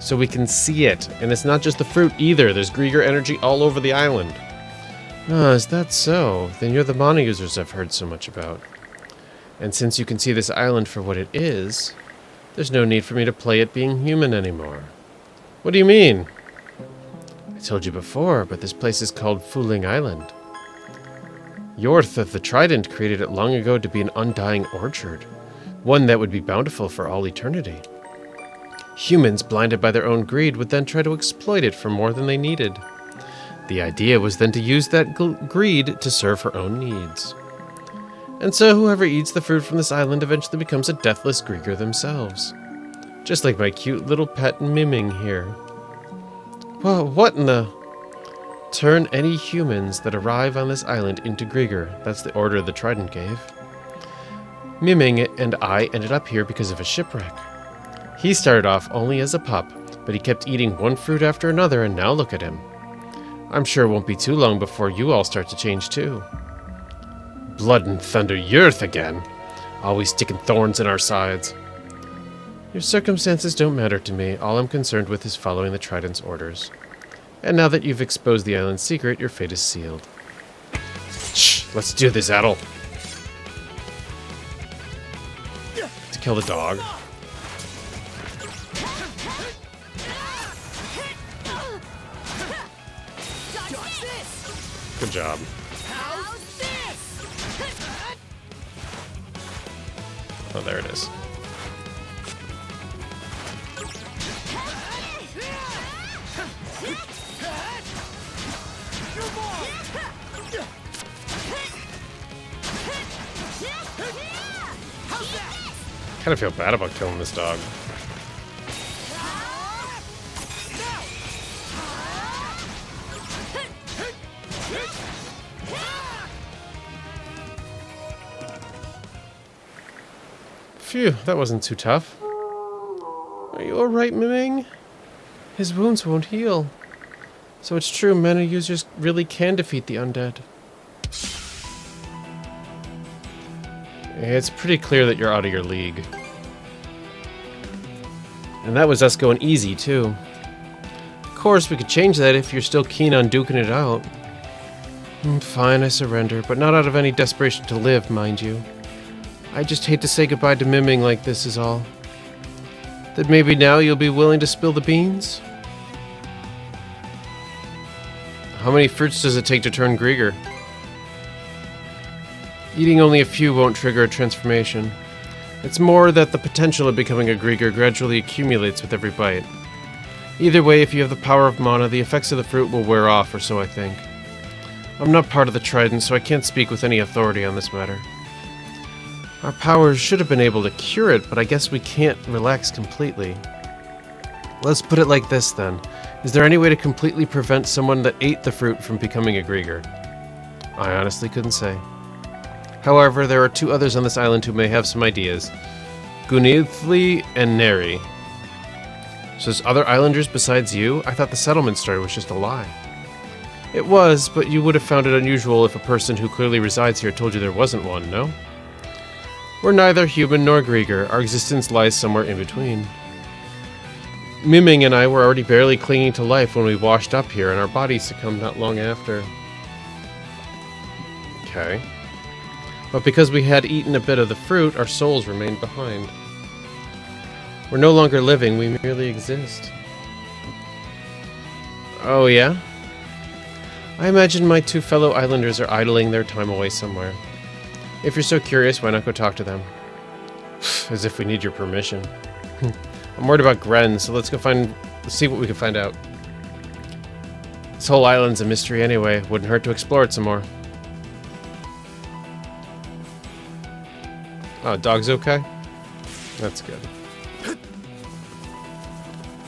So we can see it, and it's not just the fruit either. There's Grieger energy all over the island. Is that so? Then you're the mana users I've heard so much about. And since you can see this island for what it is, there's no need for me to play it being human anymore. What do you mean? I told you before, but this place is called Fooling Island. Yorth of the Trident created it long ago to be an undying orchard, one that would be bountiful for all eternity. Humans, blinded by their own greed, would then try to exploit it for more than they needed. The idea was then to use that greed to serve her own needs. And so whoever eats the fruit from this island eventually becomes a deathless Grieger themselves. Just like my cute little pet Miming here. Well, what in the... Turn any humans that arrive on this island into Grieger. That's the order the Trident gave. Miming and I ended up here because of a shipwreck. He started off only as a pup, but he kept eating one fruit after another, and now look at him. I'm sure it won't be too long before you all start to change too. Blood and thunder, Yorth again. Always sticking thorns in our sides. Your circumstances don't matter to me. All I'm concerned with is following the Trident's orders. And now that you've exposed the island's secret, your fate is sealed. Shh! Let's do this, Adol. To kill the dog. Good job. Oh, there it is. Kind of feel bad about killing this dog. Phew, that wasn't too tough. Are you alright, Miming? His wounds won't heal. So it's true, mana users really can defeat the undead. It's pretty clear that you're out of your league. And that was us going easy, too. Of course, we could change that if you're still keen on duking it out. Fine, I surrender, but not out of any desperation to live, mind you. I just hate to say goodbye to Miming like this is all. That maybe now you'll be willing to spill the beans? How many fruits does it take to turn Grieger? Eating only a few won't trigger a transformation. It's more that the potential of becoming a Grieger gradually accumulates with every bite. Either way, if you have the power of mana, the effects of the fruit will wear off, or so I think. I'm not part of the Trident, so I can't speak with any authority on this matter. Our powers should have been able to cure it, but I guess we can't relax completely. Let's put it like this, then. Is there any way to completely prevent someone that ate the fruit from becoming a Grieger? I honestly couldn't say. However, there are two others on this island who may have some ideas. Gunithli and Neri. So there's other islanders besides you? I thought the settlement story was just a lie. It was, but you would have found it unusual if a person who clearly resides here told you there wasn't one, no? We're neither human nor Grieger. Our existence lies somewhere in between. Miming and I were already barely clinging to life when we washed up here, and our bodies succumbed not long after. Okay. But because we had eaten a bit of the fruit, our souls remained behind. We're no longer living, we merely exist. Oh, yeah? I imagine my two fellow islanders are idling their time away somewhere. If you're so curious, why not go talk to them? As if we need your permission. I'm worried about Gren, so let's see what we can find out. This whole island's a mystery anyway. Wouldn't hurt to explore it some more. Oh, dog's okay? That's good.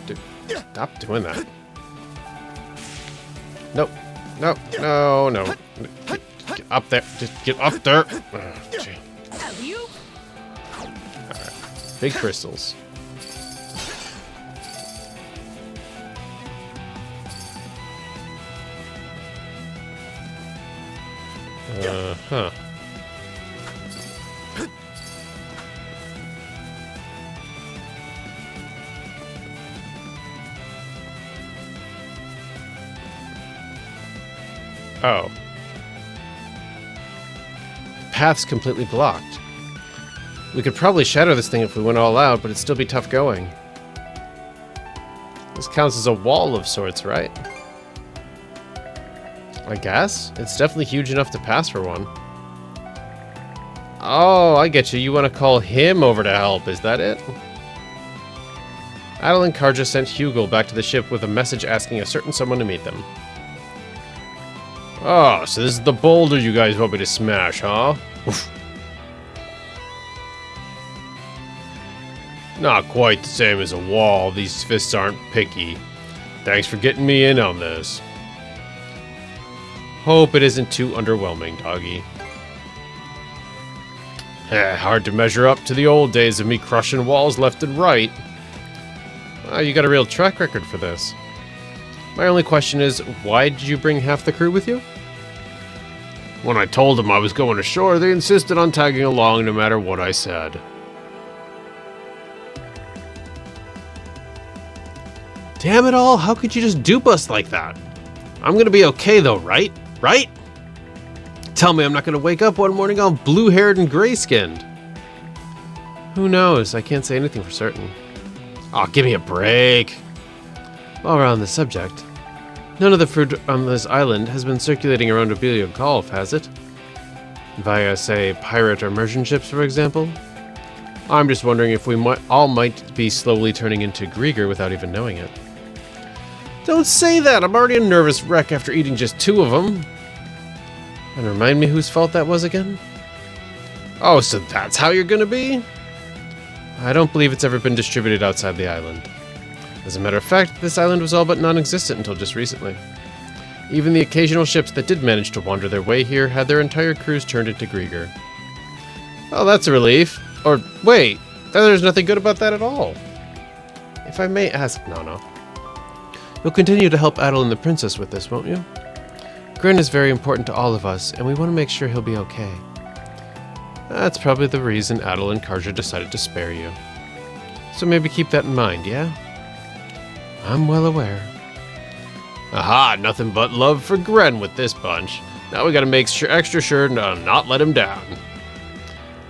Dude, stop doing that. Nope. No, no, no. Get up there. Just get up there. Have you? Alright. Big crystals. Huh. Oh. The path's completely blocked. We could probably shatter this thing if we went all out, but it'd still be tough going. This counts as a wall of sorts, right? I guess? It's definitely huge enough to pass for one. Oh, I get you. You want to call him over to help, is that it? Adol and Karja sent Hugel back to the ship with a message asking a certain someone to meet them. Oh, so this is the boulder you guys want me to smash, huh? Oof. Not quite the same as a wall. These fists aren't picky. Thanks for getting me in on this. Hope it isn't too underwhelming, doggy. Hard to measure up to the old days of me crushing walls left and right. You got a real track record for this. My only question is, why did you bring half the crew with you? When I told them I was going ashore, they insisted on tagging along no matter what I said. Damn it all, how could you just dupe us like that? I'm gonna be okay though, right? Right? Tell me I'm not gonna wake up one morning all blue-haired and gray-skinned. Who knows? I can't say anything for certain. Aw, give me a break. While we're on the subject, none of the fruit on this island has been circulating around Obelia Gulf, has it? Via, say, pirate or merchant ships, for example? I'm just wondering if we might be slowly turning into Grieger without even knowing it. Don't say that! I'm already a nervous wreck after eating just 2 of them. And remind me whose fault that was again? Oh, so that's how you're gonna be? I don't believe it's ever been distributed outside the island. As a matter of fact, this island was all but non-existent until just recently. Even the occasional ships that did manage to wander their way here had their entire crews turned into Grieger. Well, that's a relief. Or, wait, there's nothing good about that at all. If I may ask, no. You'll continue to help Adol and the princess with this, won't you? Gren is very important to all of us, and we want to make sure he'll be okay. That's probably the reason Adol and Karja decided to spare you. So maybe keep that in mind, yeah? I'm well aware. Aha, nothing but love for Gren with this bunch. Now we gotta make extra sure to not let him down.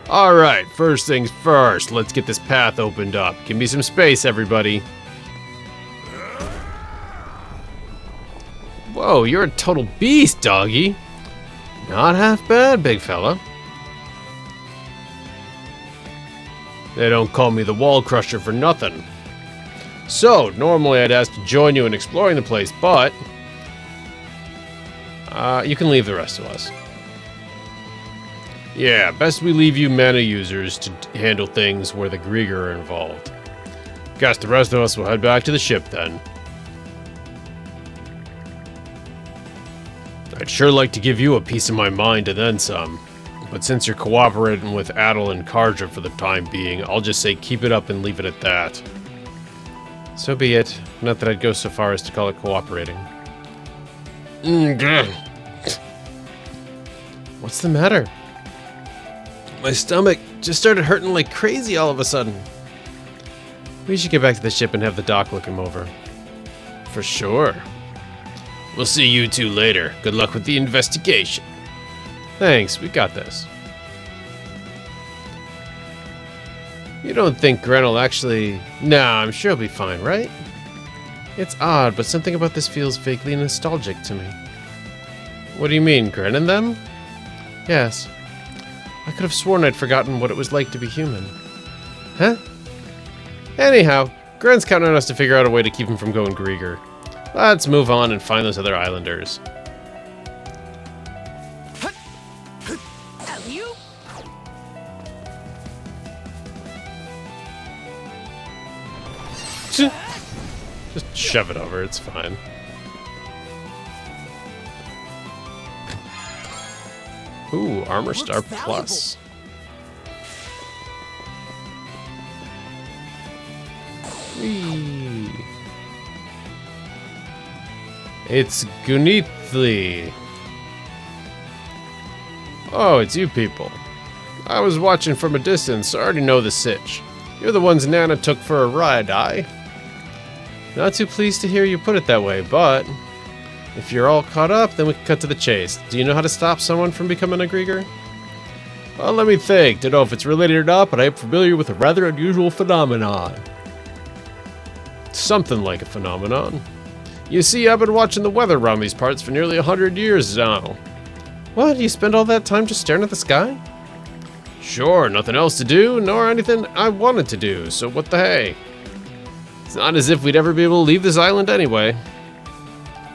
Alright, first things first, let's get this path opened up. Give me some space, everybody. Whoa, you're a total beast, doggy. Not half bad, big fella. They don't call me the Wall Crusher for nothing. So, normally I'd ask to join you in exploring the place, but you can leave the rest of us. Yeah, best we leave you mana users to handle things where the Grieger are involved. Guess the rest of us will head back to the ship then. I'd sure like to give you a piece of my mind and then some, but since you're cooperating with Adol and Karja for the time being, I'll just say keep it up and leave it at that. So be it. Not that I'd go so far as to call it cooperating. What's the matter? My stomach just started hurting like crazy all of a sudden. We should get back to the ship and have the doc look him over. For sure. We'll see you two later. Good luck with the investigation. Thanks, we got this. You don't think Gren will actually... Nah, I'm sure he'll be fine, right? It's odd, but something about this feels vaguely nostalgic to me. What do you mean, Gren and them? Yes. I could have sworn I'd forgotten what it was like to be human. Huh? Anyhow, Gren's counting on us to figure out a way to keep him from going Grieger. Let's move on and find those other islanders. Alley-oop. Just shove it over, it's fine. Ooh, Armor Star Plus. Whee. It's Gunithli. Oh, it's you people. I was watching from a distance, so I already know the sitch. You're the ones Nana took for a ride, aye? Not too pleased to hear you put it that way, but if you're all caught up, then we can cut to the chase. Do you know how to stop someone from becoming a Grieger? Well, let me think. Don't know if it's related or not, but I am familiar with a rather unusual phenomenon. Something like a phenomenon. You see, I've been watching the weather around these parts for nearly 100 years now. What? You spend all that time just staring at the sky? Sure, nothing else to do, nor anything I wanted to do, so what the hey? It's not as if we'd ever be able to leave this island anyway.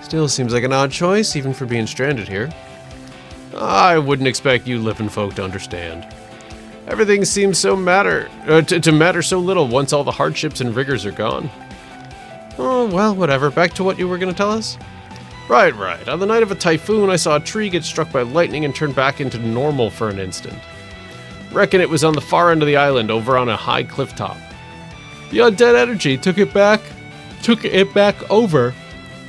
Still seems like an odd choice, even for being stranded here. I wouldn't expect you living folk to understand. Everything seems so to matter so little once all the hardships and rigors are gone. Oh, well, whatever. Back to what you were going to tell us? Right. On the night of a typhoon, I saw a tree get struck by lightning and turn back into normal for an instant. Reckon it was on the far end of the island, over on a high cliff top. The undead energy took it back over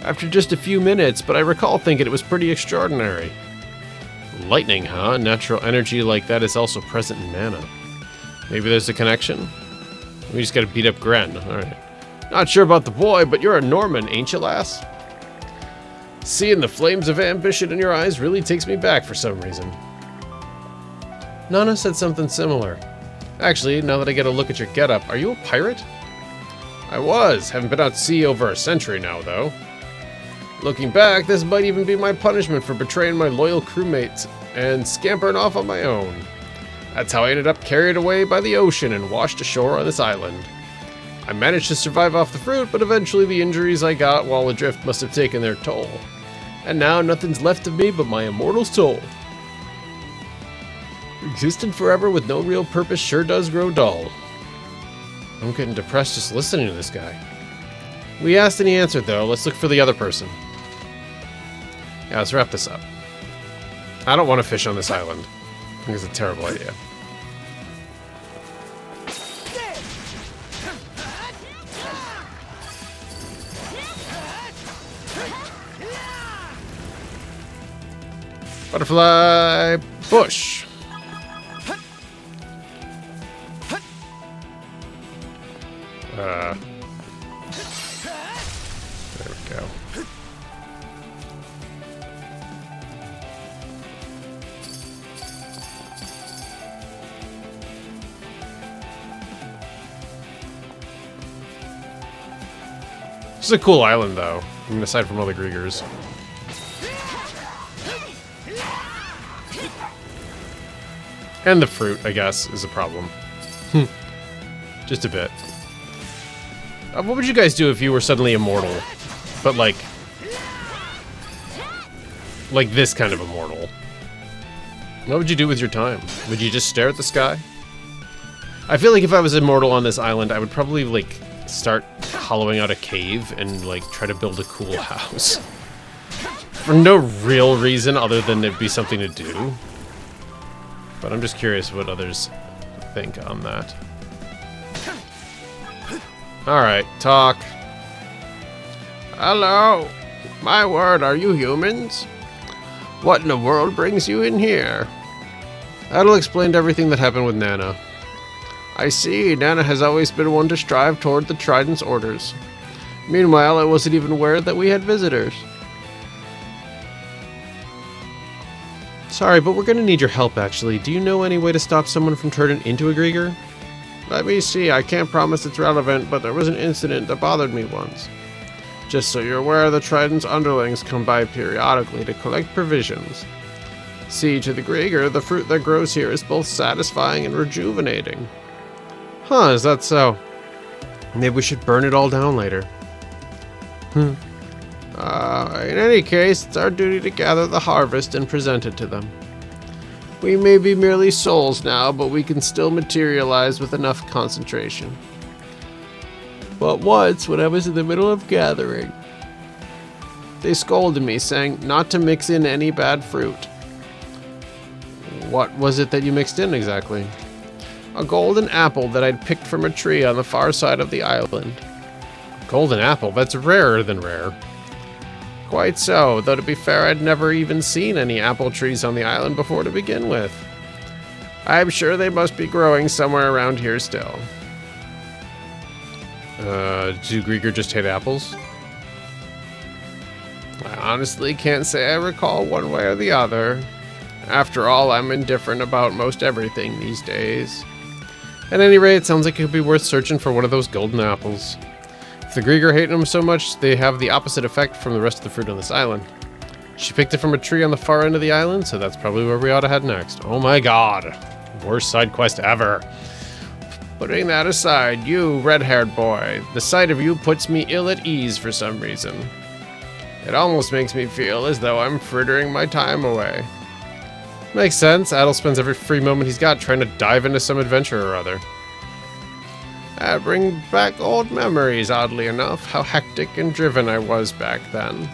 after just a few minutes, but I recall thinking it was pretty extraordinary. Lightning, huh? Natural energy like that is also present in mana. Maybe there's a connection? We just gotta beat up Gren. Alright. Not sure about the boy, but you're a Norman, ain't you, lass? Seeing the flames of ambition in your eyes really takes me back for some reason. Nana said something similar. Actually, now that I get a look at your getup, are you a pirate? I was. Haven't been out to sea over a century now, though. Looking back, this might even be my punishment for betraying my loyal crewmates and scampering off on my own. That's how I ended up carried away by the ocean and washed ashore on this island. I managed to survive off the fruit, but eventually the injuries I got while adrift must have taken their toll. And now nothing's left of me but my immortal soul. Existing forever with no real purpose sure does grow dull. I'm getting depressed just listening to this guy. We asked and he answered, though. Let's look for the other person. Yeah, let's wrap this up. I don't want to fish on this island. I think it's a terrible idea. Butterfly bush. There we go. This is a cool island, though. I mean, aside from all the Griegers. And the fruit, I guess, is a problem. Just a bit. What would you guys do if you were suddenly immortal? But like this kind of immortal. What would you do with your time? Would you just stare at the sky? I feel like if I was immortal on this island, I would probably like start hollowing out a cave and like try to build a cool house. For no real reason other than it'd be something to do. But I'm just curious what others think on that. Alright, talk. Hello. My word, are you humans? What in the world brings you in here? Adol explained everything that happened with Nana. I see, Nana has always been one to strive toward the Trident's orders. Meanwhile, I wasn't even aware that we had visitors. Sorry, but we're gonna need your help, actually. Do you know any way to stop someone from turning into a Grieger? Let me see, I can't promise it's relevant, but there was an incident that bothered me once. Just so you're aware, the Trident's underlings come by periodically to collect provisions. See, to the Grieger, the fruit that grows here is both satisfying and rejuvenating. Huh, is that so? Maybe we should burn it all down later. In any case, it's our duty to gather the harvest and present it to them. We may be merely souls now, but we can still materialize with enough concentration. But once, when I was in the middle of gathering, they scolded me, saying not to mix in any bad fruit. What was it that you mixed in exactly? A golden apple that I'd picked from a tree on the far side of the island. Golden apple? That's rarer than rare. Quite so, though to be fair, I'd never even seen any apple trees on the island before to begin with. I'm sure they must be growing somewhere around here still. Do Grieger just hate apples? I honestly can't say I recall one way or the other. After all, I'm indifferent about most everything these days. At any rate, it sounds like it could be worth searching for one of those golden apples. If the Grieger hate them so much, they have the opposite effect from the rest of the fruit on this island. She picked it from a tree on the far end of the island, so that's probably where we ought to head next. Oh my god. Worst side quest ever. Putting that aside, you red-haired boy, the sight of you puts me ill at ease for some reason. It almost makes me feel as though I'm frittering my time away. Makes sense. Adol spends every free moment he's got trying to dive into some adventure or other. That brings back old memories, oddly enough, how hectic and driven I was back then.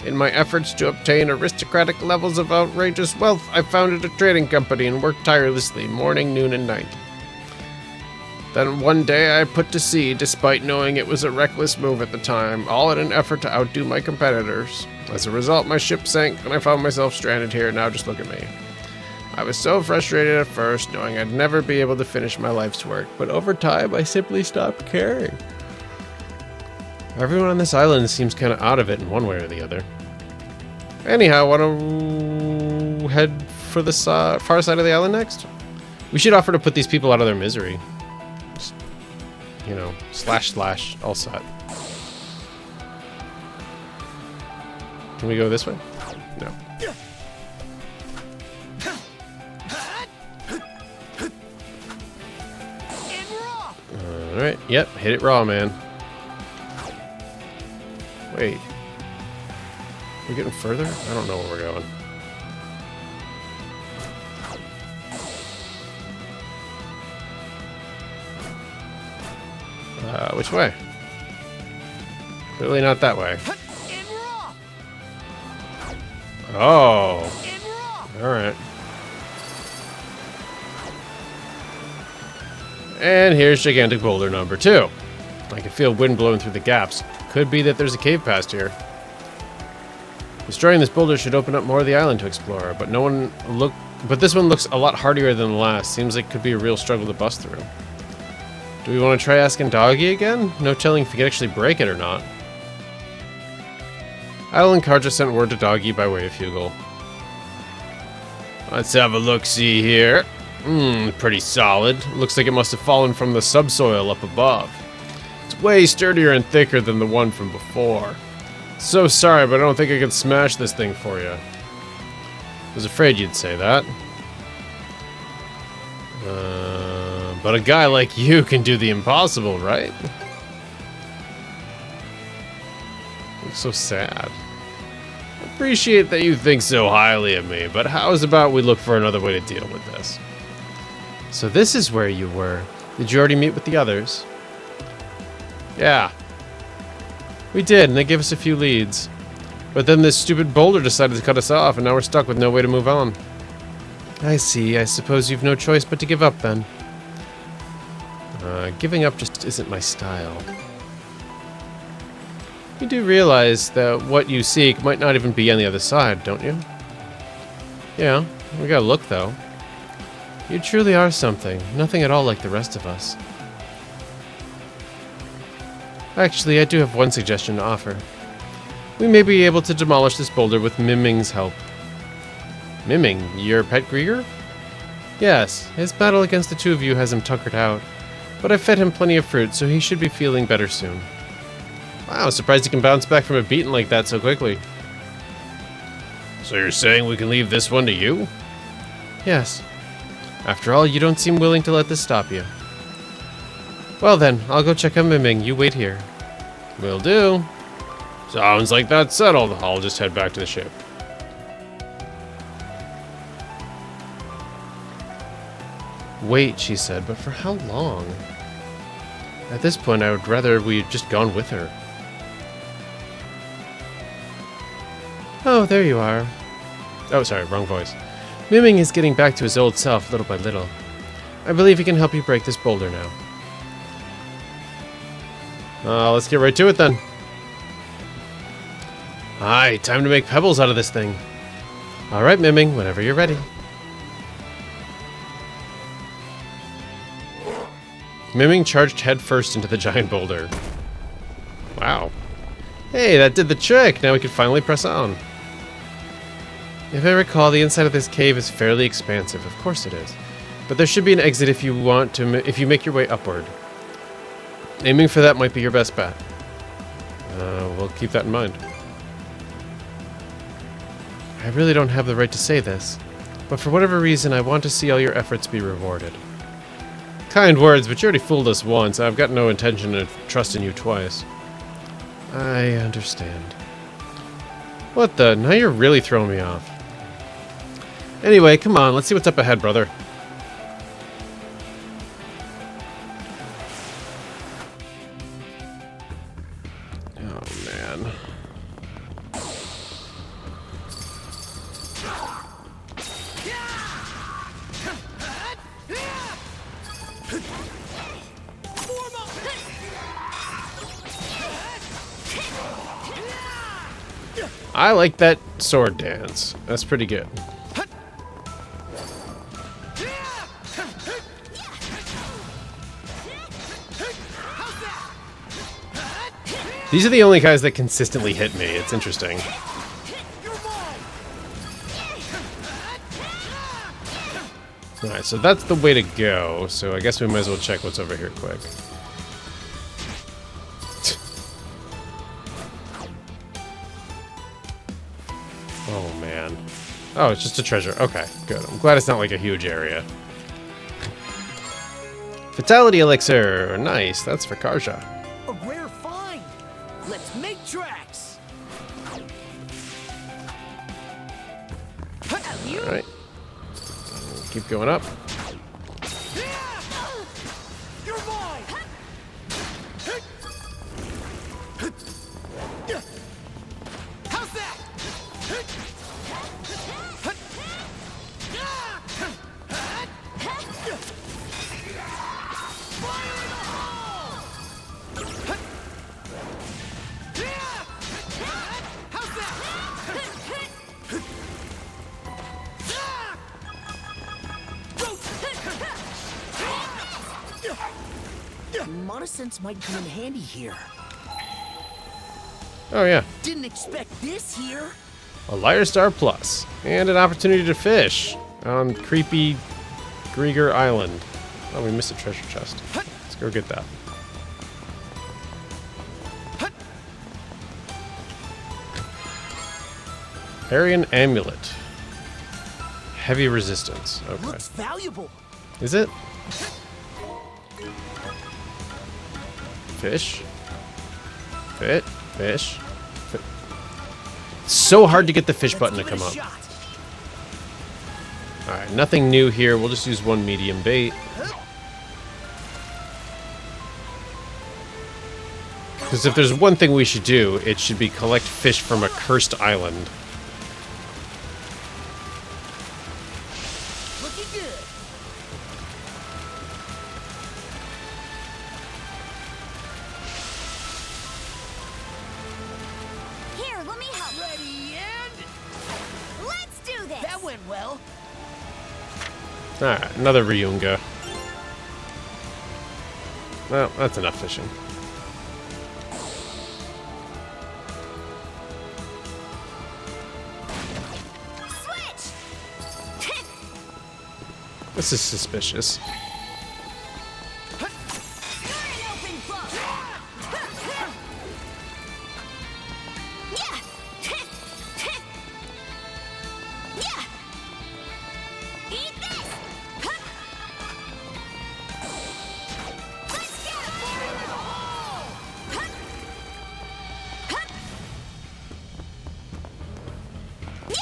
In my efforts to obtain aristocratic levels of outrageous wealth, I founded a trading company and worked tirelessly, morning, noon, and night. Then one day I put to sea, despite knowing it was a reckless move at the time, all in an effort to outdo my competitors. As a result, my ship sank and I found myself stranded here. Now just look at me. I was so frustrated at first, knowing I'd never be able to finish my life's work, but over time I simply stopped caring. Everyone on this island seems kind of out of it in one way or the other. Anyhow, want to head for the far side of the island next? We should offer to put these people out of their misery. Just, you know, / all set. Can we go this way? No. Alright, yep, hit it raw, man. Wait. We're getting further? I don't know where we're going. Which way? Clearly not that way. Oh. Alright. And here's gigantic boulder number 2. I can feel wind blowing through the gaps. Could be that there's a cave past here. Destroying this boulder should open up more of the island to explore, but but this one looks a lot hardier than the last. Seems like it could be a real struggle to bust through. Do we want to try asking Doggy again? No telling if we can actually break it or not. Adol and Karja sent word to Doggy by way of Fugle. Let's have a look-see here. Pretty solid. Looks like it must have fallen from the subsoil up above. It's way sturdier and thicker than the one from before. So sorry, but I don't think I can smash this thing for you. I was afraid you'd say that. But a guy like you can do the impossible, right? Looks so sad. Appreciate that you think so highly of me, but how's about we look for another way to deal with this? So this is where you were. Did you already meet with the others? Yeah. We did, and they gave us a few leads. But then this stupid boulder decided to cut us off, and now we're stuck with no way to move on. I see. I suppose you've no choice but to give up, then. Giving up just isn't my style. You do realize that what you seek might not even be on the other side, don't you? Yeah, we gotta look though. You truly are something, nothing at all like the rest of us. Actually, I do have one suggestion to offer. We may be able to demolish this boulder with Miming's help. Miming, your pet Grieger? Yes, his battle against the two of you has him tuckered out, but I fed him plenty of fruit, so he should be feeling better soon. Wow, surprised he can bounce back from a beating like that so quickly. So you're saying we can leave this one to you? Yes. After all, you don't seem willing to let this stop you. Well then, I'll go check on Miming. You wait here. Will do. Sounds like that's settled. I'll just head back to the ship. Wait, she said, but for how long? At this point, I would rather we had just gone with her. Oh, there you are. Oh, sorry, wrong voice. Miming is getting back to his old self little by little. I believe he can help you break this boulder now. Let's get right to it then. Aye, time to make pebbles out of this thing. Alright, Miming, whenever you're ready. Miming charged headfirst into the giant boulder. Wow. Hey, that did the trick! Now we can finally press on. If I recall, the inside of this cave is fairly expansive. Of course it is. But there should be an exit if you make your way upward. Aiming for that might be your best bet. We'll keep that in mind. I really don't have the right to say this, but for whatever reason, I want to see all your efforts be rewarded. Kind words, but you already fooled us once. I've got no intention of trusting you twice. I understand. What the? Now you're really throwing me off. Anyway, come on, let's see what's up ahead, brother. Oh, man. I like that sword dance. That's pretty good. These are the only guys that consistently hit me. It's interesting. Alright, so that's the way to go. So I guess we might as well check what's over here quick. Oh, man. Oh, it's just a treasure. Okay, good. I'm glad it's not like a huge area. Fatality elixir. Nice. That's for Karja. A rare find. Let's make tracks. Alright. Keep going up. You're mine. How's that? Monosense might come in handy here. Oh, yeah. Didn't expect this here. A Liar Star Plus. And an opportunity to fish on creepy Grieger Island. Oh, we missed a treasure chest. Let's go get that. Arian Amulet. Heavy resistance. Okay. Looks valuable. Is it? Fish. Fish. Fish. It's so hard to get the fish button to come up. Alright, nothing new here. We'll just use one medium bait. Because if there's one thing we should do, it should be collect fish from a cursed island. Looking good. well. Alright, another Ryunga. Well, that's enough fishing. Switch! This is suspicious. You're an open book! Yeah! Yeah! Eat this! Let's go! Yeah! Eat this! There! Yeah!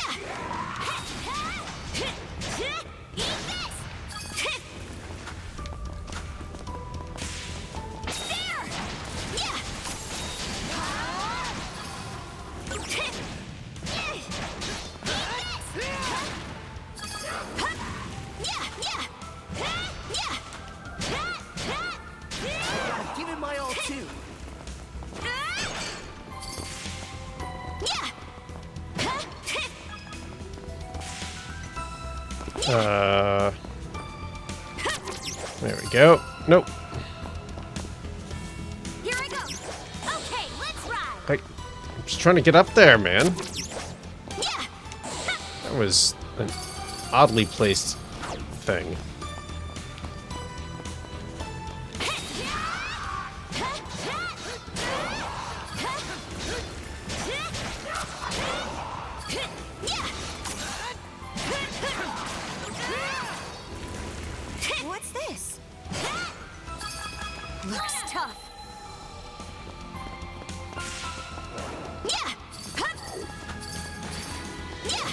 Give it my all too. There we go. Nope. Here I go! Okay, let's ride! I'm just trying to get up there, man. Yeah! That was an oddly placed thing. What's this? Looks tough. Yeah! Yeah!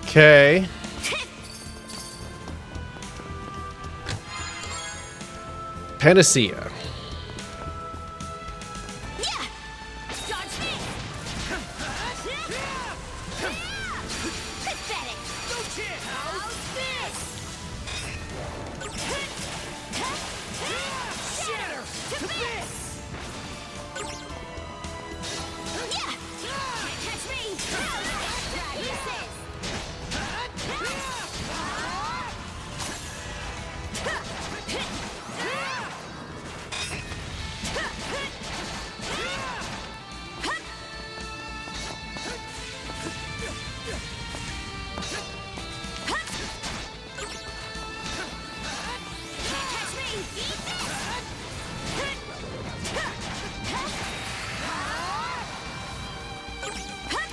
Okay. Panacea. Dodge me! Pathetic! No chance. How's this? Shatter to bits. Yeah! Can't catch me! Uses! Catch me! Eat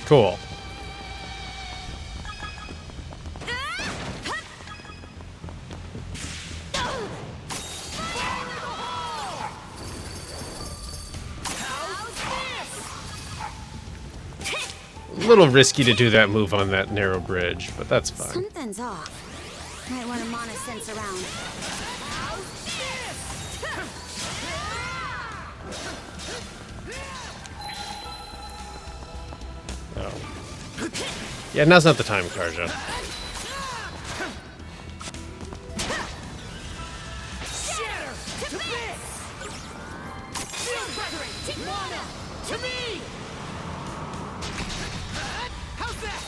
Cool. A little risky to do that move on that narrow bridge, but that's fine. Something's off. Might want to mana sense around. Oh. Yeah, now's not the time, Karja. Shatter to bits. Shield brethren, take mana to me. How's that?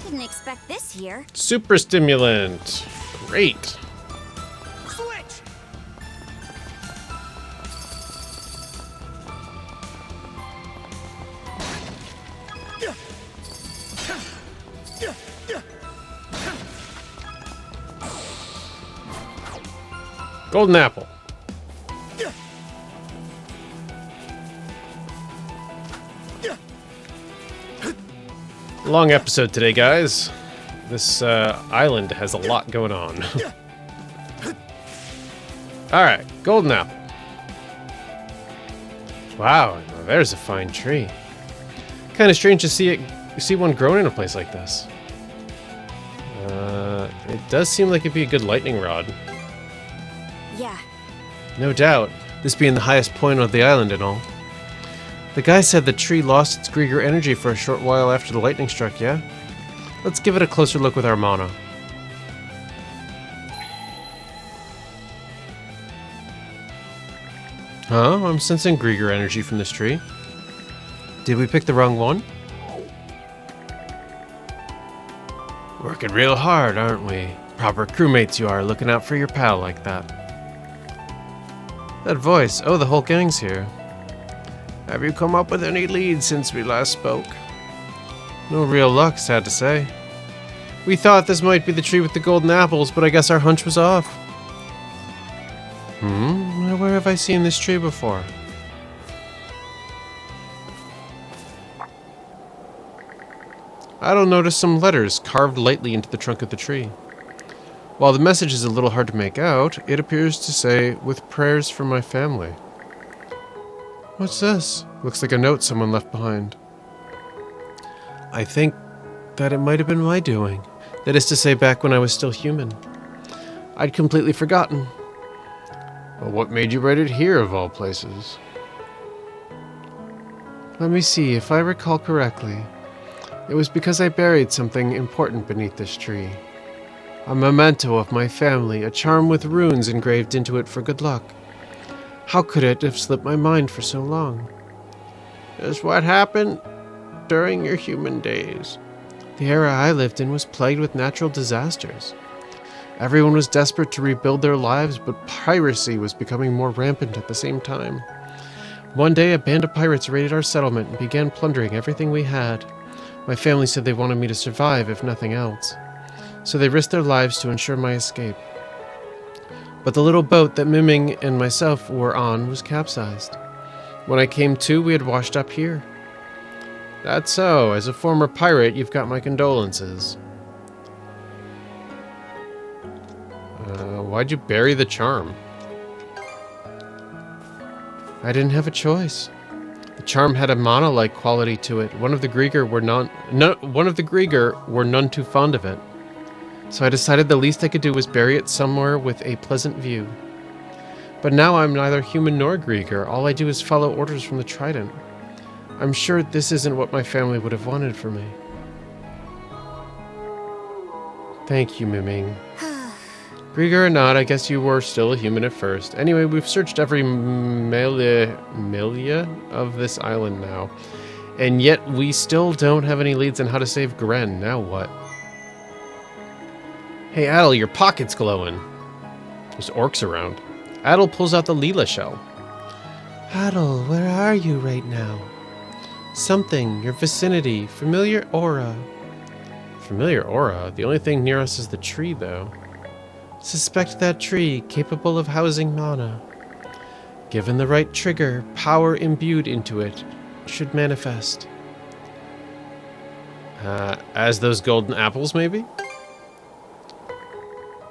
Didn't expect this here. Super stimulant. Great. Switch. Golden apple. Long episode today, guys. This island has a lot going on. Alright, golden apple. Wow, now there's a fine tree. Kind of strange to see one grown in a place like this. It does seem like it'd be a good lightning rod. Yeah. No doubt, this being the highest point of the island and all. The guy said the tree lost its Grieger energy for a short while after the lightning struck, yeah? Let's give it a closer look with our mana. Huh? I'm sensing Grieger energy from this tree. Did we pick the wrong one? Working real hard, aren't we? Proper crewmates you are, looking out for your pal like that. That voice. Oh, the whole gang's here. Have you come up with any leads since we last spoke? No real luck, sad to say. We thought this might be the tree with the golden apples, but I guess our hunch was off. Where have I seen this tree before? Adol noticed some letters carved lightly into the trunk of the tree. While the message is a little hard to make out, it appears to say, "With prayers for my family." What's this? Looks like a note someone left behind. I think that it might have been my doing. That is to say, back when I was still human. I'd completely forgotten. Well, what made you write it here, of all places? Let me see, if I recall correctly. It was because I buried something important beneath this tree. A memento of my family, a charm with runes engraved into it for good luck. How could it have slipped my mind for so long? Is what happened during your human days. The era I lived in was plagued with natural disasters. Everyone was desperate to rebuild their lives, but piracy was becoming more rampant at the same time. One day, a band of pirates raided our settlement and began plundering everything we had. My family said they wanted me to survive, if nothing else. So they risked their lives to ensure my escape. But the little boat that Miming and myself were on was capsized. When I came to, we had washed up here. That's so. As a former pirate, you've got my condolences. Why'd you bury the charm? I didn't have a choice. The charm had a mana-like quality to it. One of the Grieger were none too fond of it. So I decided the least I could do was bury it somewhere with a pleasant view. But now I'm neither human nor Grieger. All I do is follow orders from the Trident. I'm sure this isn't what my family would have wanted for me. Thank you, Miming. Grieger or not, I guess you were still a human at first. Anyway, we've searched every milia of this island now. And yet we still don't have any leads on how to save Gren. Now what? Hey, Adol, your pocket's glowing. There's orcs around. Adol pulls out the Leela shell. Adol, where are you right now? Something, your vicinity, familiar aura. Familiar aura? The only thing near us is the tree, though. Suspect that tree, capable of housing mana. Given the right trigger, power imbued into it should manifest. As those golden apples, maybe?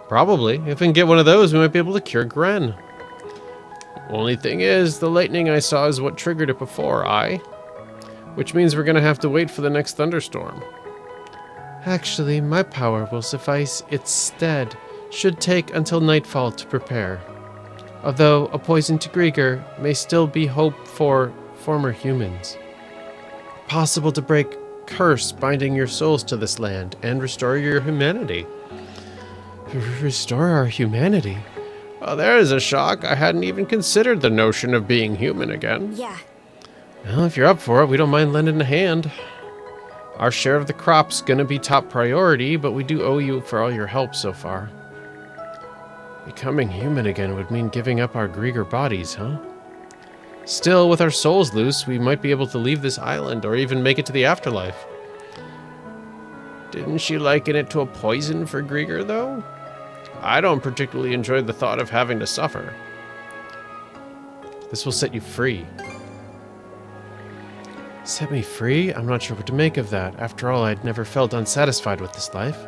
Probably. If we can get one of those, we might be able to cure Gren. Only thing is, the lightning I saw is what triggered it before, which means we're gonna have to wait for the next thunderstorm. Actually, my power will suffice its stead. Should take until nightfall to prepare. Although a poison to Grieger may still be hope for former humans. Possible to break curse binding your souls to this land and restore your humanity. Restore our humanity? Well, there's a shock. I hadn't even considered the notion of being human again. Yeah. Well, if you're up for it, we don't mind lending a hand. Our share of the crop's gonna be top priority, but we do owe you for all your help so far. Becoming human again would mean giving up our Grieger bodies, huh? Still, with our souls loose, we might be able to leave this island or even make it to the afterlife. Didn't she liken it to a poison for Grieger, though? I don't particularly enjoy the thought of having to suffer. This will set you free. Set me free? I'm not sure what to make of that. After all, I'd never felt unsatisfied with this life.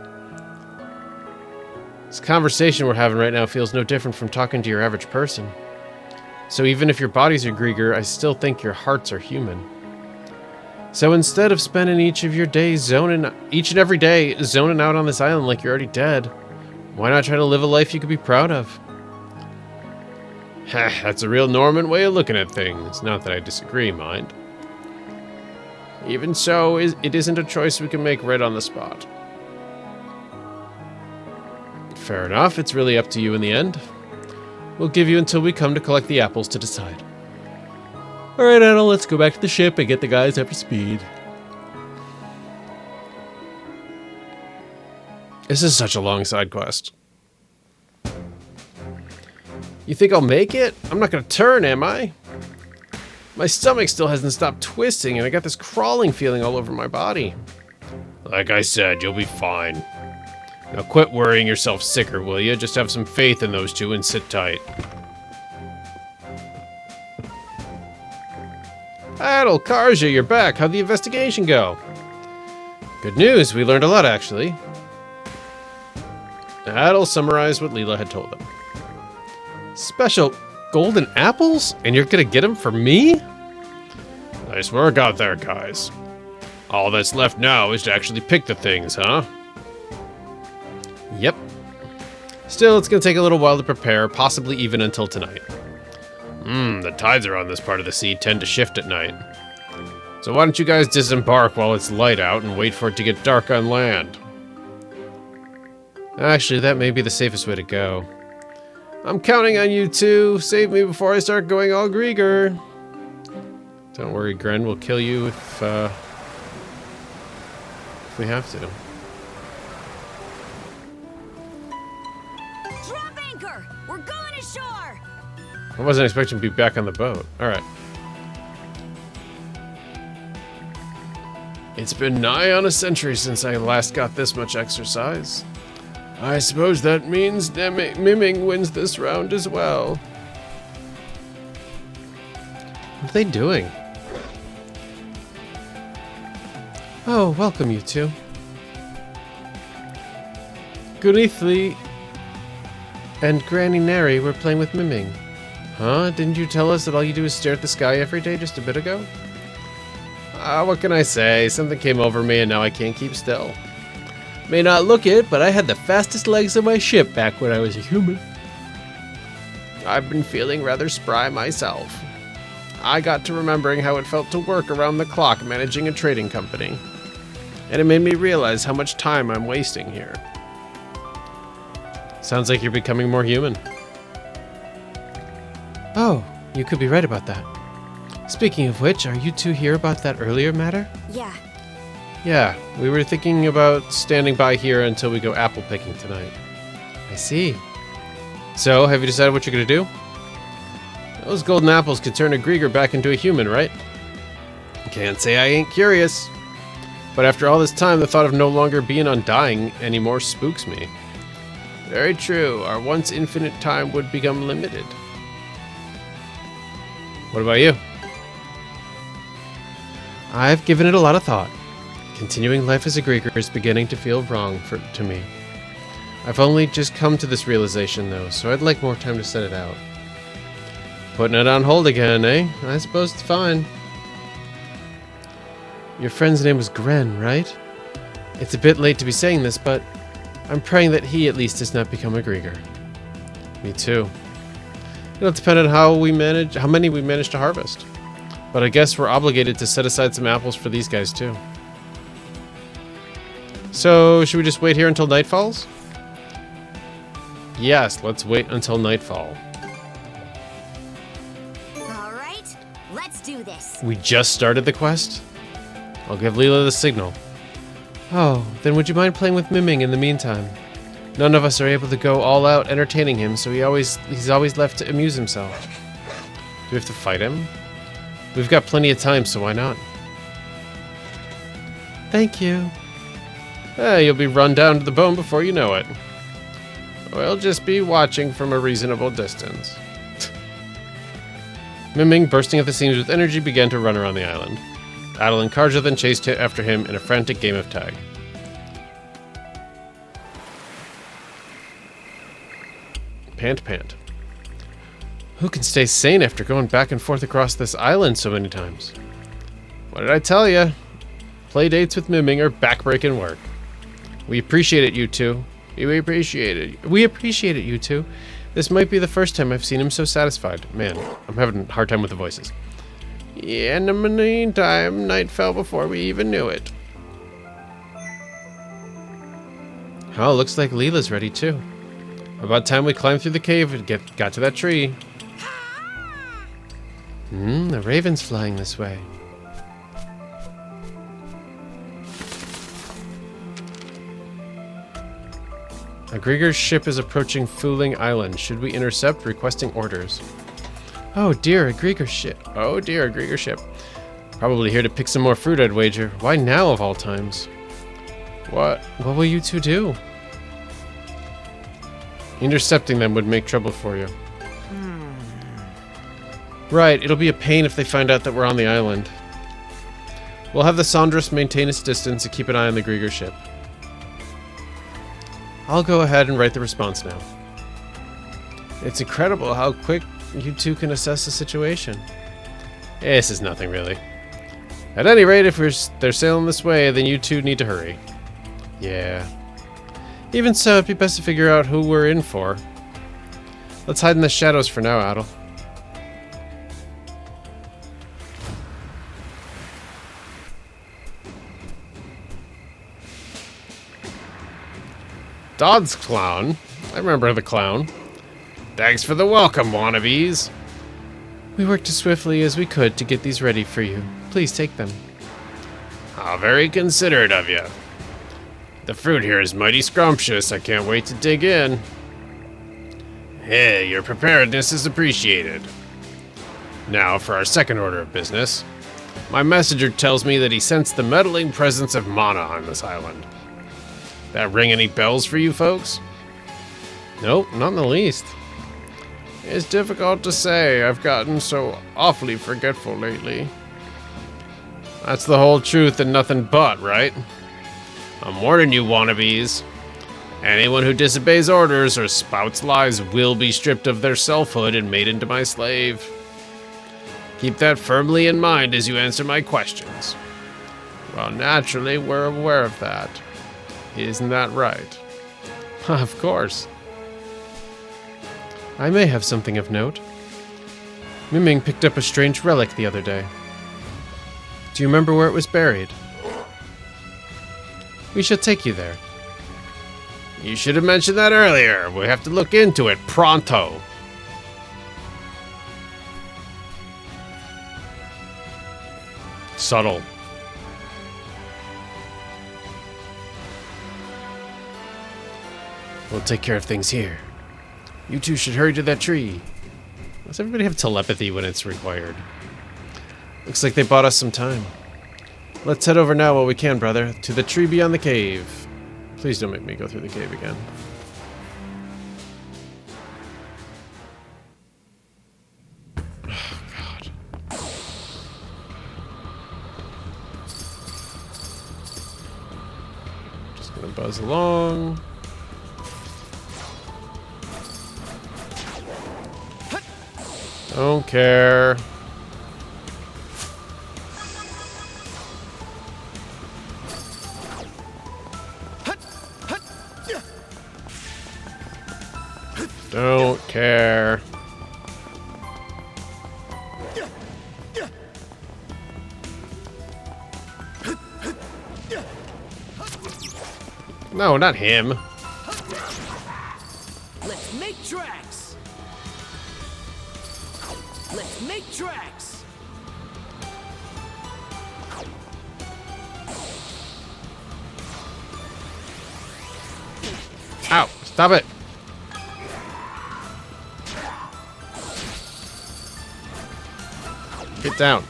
This conversation we're having right now feels no different from talking to your average person. So even if your bodies are Grieger, I still think your hearts are human. So instead of spending each and every day zoning out on this island like you're already dead, why not try to live a life you could be proud of? That's a real Norman way of looking at things. Not that I disagree, mind. Even so, it isn't a choice we can make right on the spot. Fair enough. It's really up to you in the end. We'll give you until we come to collect the apples to decide. Alright, Adol, let's go back to the ship and get the guys up to speed. This is such a long side quest. You think I'll make it? I'm not gonna turn, am I? My stomach still hasn't stopped twisting, and I got this crawling feeling all over my body. Like I said, you'll be fine. Now quit worrying yourself sicker, will you? Just have some faith in those two and sit tight. Adol, Karja, you're back. How'd the investigation go? Good news, we learned a lot, actually. Adol summarized what Leela had told them. Special golden apples? And you're gonna get them for me? Nice work out there, guys. All that's left now is to actually pick the things, huh? Yep. Still, it's gonna take a little while to prepare, possibly even until tonight. The tides around this part of the sea tend to shift at night. So why don't you guys disembark while it's light out and wait for it to get dark on land? Actually, that may be the safest way to go. I'm counting on you two. Save me before I start going all Grieger. Don't worry, Gren. We'll kill you if we have to. Drop anchor! We're going ashore! I wasn't expecting to be back on the boat. Alright. It's been nigh on a century since I last got this much exercise. I suppose that means Miming wins this round as well. What are they doing? Oh, welcome you two. Gunithli and Granny Neri were playing with Miming. Huh? Didn't you tell us that all you do is stare at the sky every day just a bit ago? What can I say? Something came over me and now I can't keep still. May not look it, but I had the fastest legs of my ship back when I was a human. I've been feeling rather spry myself. I got to remembering how it felt to work around the clock managing a trading company. And it made me realize how much time I'm wasting here. Sounds like you're becoming more human. Oh, you could be right about that. Speaking of which, are you two here about that earlier matter? Yeah. Yeah, we were thinking about standing by here until we go apple picking tonight. I see. So, have you decided what you're gonna do? Those golden apples could turn a Grieger back into a human, right? Can't say I ain't curious. But after all this time, the thought of no longer being undying anymore spooks me. Very true, our once infinite time would become limited. What about you? I've given it a lot of thought. Continuing life as a Grieger is beginning to feel wrong to me. I've only just come to this realization, though, so I'd like more time to set it out. Putting it on hold again, eh? I suppose it's fine. Your friend's name was Gren, right? It's a bit late to be saying this, but I'm praying that he at least does not become a Grieger. Me too. It'll depend on how many we manage to harvest. But I guess we're obligated to set aside some apples for these guys too. So, should we just wait here until night falls? Yes, let's wait until nightfall. All right, let's do this. We just started the quest? I'll give Leela the signal. Oh, then would you mind playing with Miming in the meantime? None of us are able to go all out entertaining him, so he's always left to amuse himself. Do we have to fight him? We've got plenty of time, so why not? Thank you. You'll be run down to the bone before you know it. We'll just be watching from a reasonable distance. Miming, bursting at the seams with energy, began to run around the island. Adol and Karja then chased after him in a frantic game of tag. Pant, pant. Who can stay sane after going back and forth across this island so many times? What did I tell you? Play dates with Miming are backbreaking work. We appreciate it, you two. We appreciate it. We appreciate it, you two. This might be the first time I've seen him so satisfied. Man, I'm having a hard time with the voices. Yeah, and in the meantime, night fell before we even knew it. Oh, looks like Leela's ready too. About time we climbed through the cave and got to that tree. The raven's flying this way. A Grieger's ship is approaching Fooling Island. Should we intercept? Requesting orders. Oh dear, a Grieger ship. Oh dear, a Grieger ship. Probably here to pick some more fruit, I'd wager. Why now of all times? What will you two do? Intercepting them would make trouble for you. Right, it'll be a pain if they find out that we're on the island. We'll have the Saundress maintain its distance and keep an eye on the Grieger ship. I'll go ahead and write the response now. It's incredible how quick you two can assess the situation. This is nothing really. At any rate, if they're sailing this way, then you two need to hurry. Yeah. Even so, it'd be best to figure out who we're in for. Let's hide in the shadows for now, Adol. Dodd's clown. I remember the clown. Thanks for the welcome, wannabes. We worked as swiftly as we could to get these ready for you. Please take them. How very considerate of you. The fruit here is mighty scrumptious. I can't wait to dig in. Hey, your preparedness is appreciated. Now for our second order of business. My messenger tells me that he sensed the meddling presence of mana on this island. That ring any bells for you folks? Nope, not in the least. It's difficult to say. I've gotten so awfully forgetful lately. That's the whole truth and nothing but, right? I'm warning you, wannabes. Anyone who disobeys orders or spouts lies will be stripped of their selfhood and made into my slave. Keep that firmly in mind as you answer my questions. Well, naturally, we're aware of that. Isn't that right? Of course. I may have something of note. Miming picked up a strange relic the other day. Do you remember where it was buried? We shall take you there. You should have mentioned that earlier. We have to look into it pronto. Subtle. We'll take care of things here. You two should hurry to that tree. Does everybody have telepathy when it's required? Looks like they bought us some time. Let's head over now while we can, brother, to the tree beyond the cave. Please don't make me go through the cave again. Oh, God. Just gonna buzz along. Don't care. Don't care. No, not him. Let's make tracks. Let's make tracks. Ow, stop it. Get down.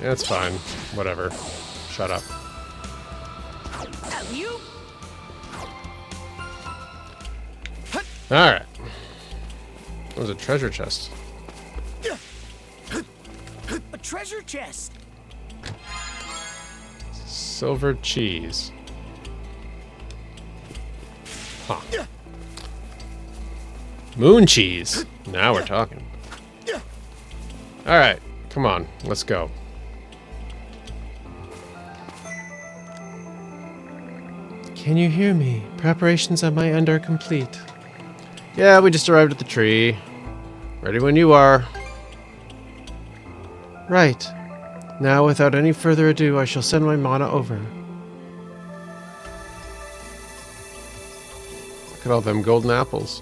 Yeah, it's fine. Whatever. Shut up. Alright. That was a treasure chest. A treasure chest. Silver cheese. Huh. Moon cheese. Now we're talking. Alright. Come on. Let's go. Can you hear me? Preparations on my end are complete. Yeah, we just arrived at the tree. Ready when you are. Right. Now, without any further ado, I shall send my mana over. Look at all them golden apples.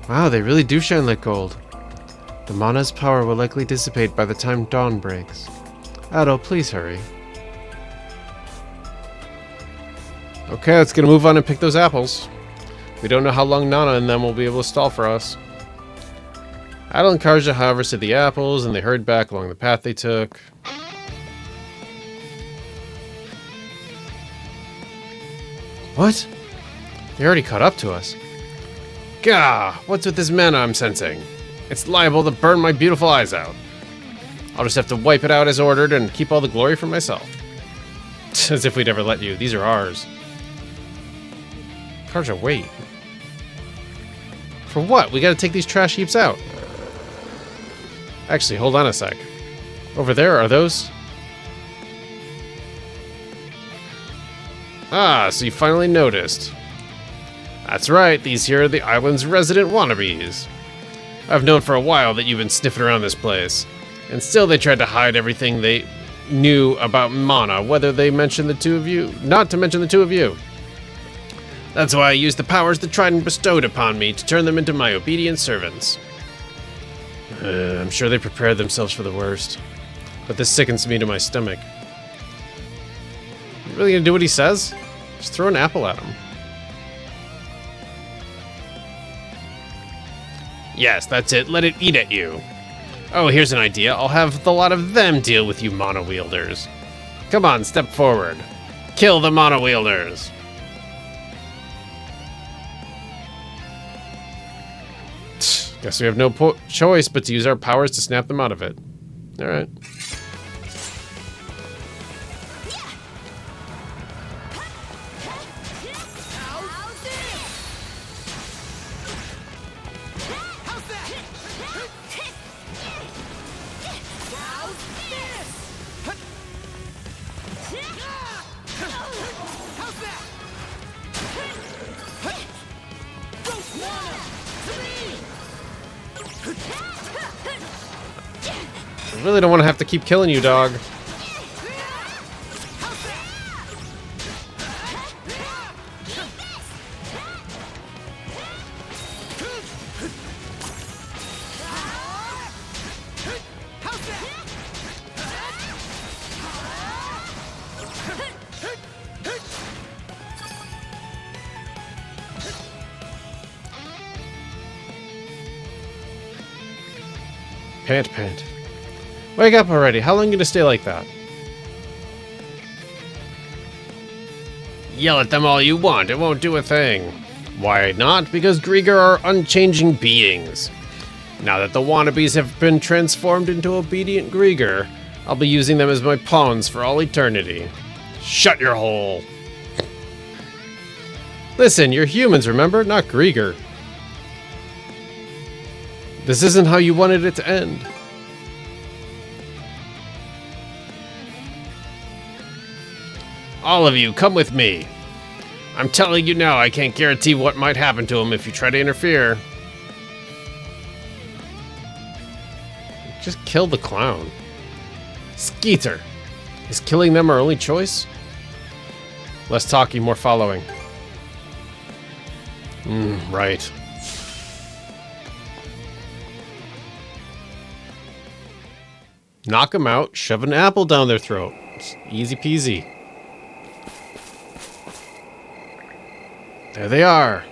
Wow, they really do shine like gold. The mana's power will likely dissipate by the time dawn breaks. Adol, please hurry. Okay, let's get a move on and pick those apples. We don't know how long Nana and them will be able to stall for us. Adol and Karja, however, said the apples, and they hurried back along the path they took. What? They already caught up to us. Gah! What's with this mana I'm sensing? It's liable to burn my beautiful eyes out. I'll just have to wipe it out as ordered and keep all the glory for myself. As if we'd ever let you. These are ours. Karja, wait. For what? We gotta take these trash heaps out. Actually, hold on a sec. Over there, are those? Ah, so you finally noticed. That's right, these here are the island's resident wannabes. I've known for a while that you've been sniffing around this place. And still they tried to hide everything they knew about mana, whether they mentioned the two of you, not to mention the two of you. That's why I used the powers the Trident bestowed upon me to turn them into my obedient servants. I'm sure they prepared themselves for the worst. But this sickens me to my stomach. You really gonna do what he says? Just throw an apple at him. Yes, that's it. Let it eat at you. Oh, here's an idea. I'll have the lot of them deal with you mana wielders. Come on, step forward. Kill the mana wielders. Guess we have no choice but to use our powers to snap them out of it. Alright. I really don't want to have to keep killing you, dog. Pant. Wake up already. How long are you gonna stay like that? Yell at them all you want. It won't do a thing. Why not? Because Grieger are unchanging beings. Now that the wannabes have been transformed into obedient Grieger, I'll be using them as my pawns for all eternity. Shut your hole. Listen, you're humans, remember? Not Grieger. This isn't how you wanted it to end. All of you, come with me. I'm telling you now, I can't guarantee what might happen to him if you try to interfere. Just kill the clown. Skeeter. Is killing them our only choice? Less talking, more following. Right. Knock them out, shove an apple down their throat. It's easy peasy. There they are.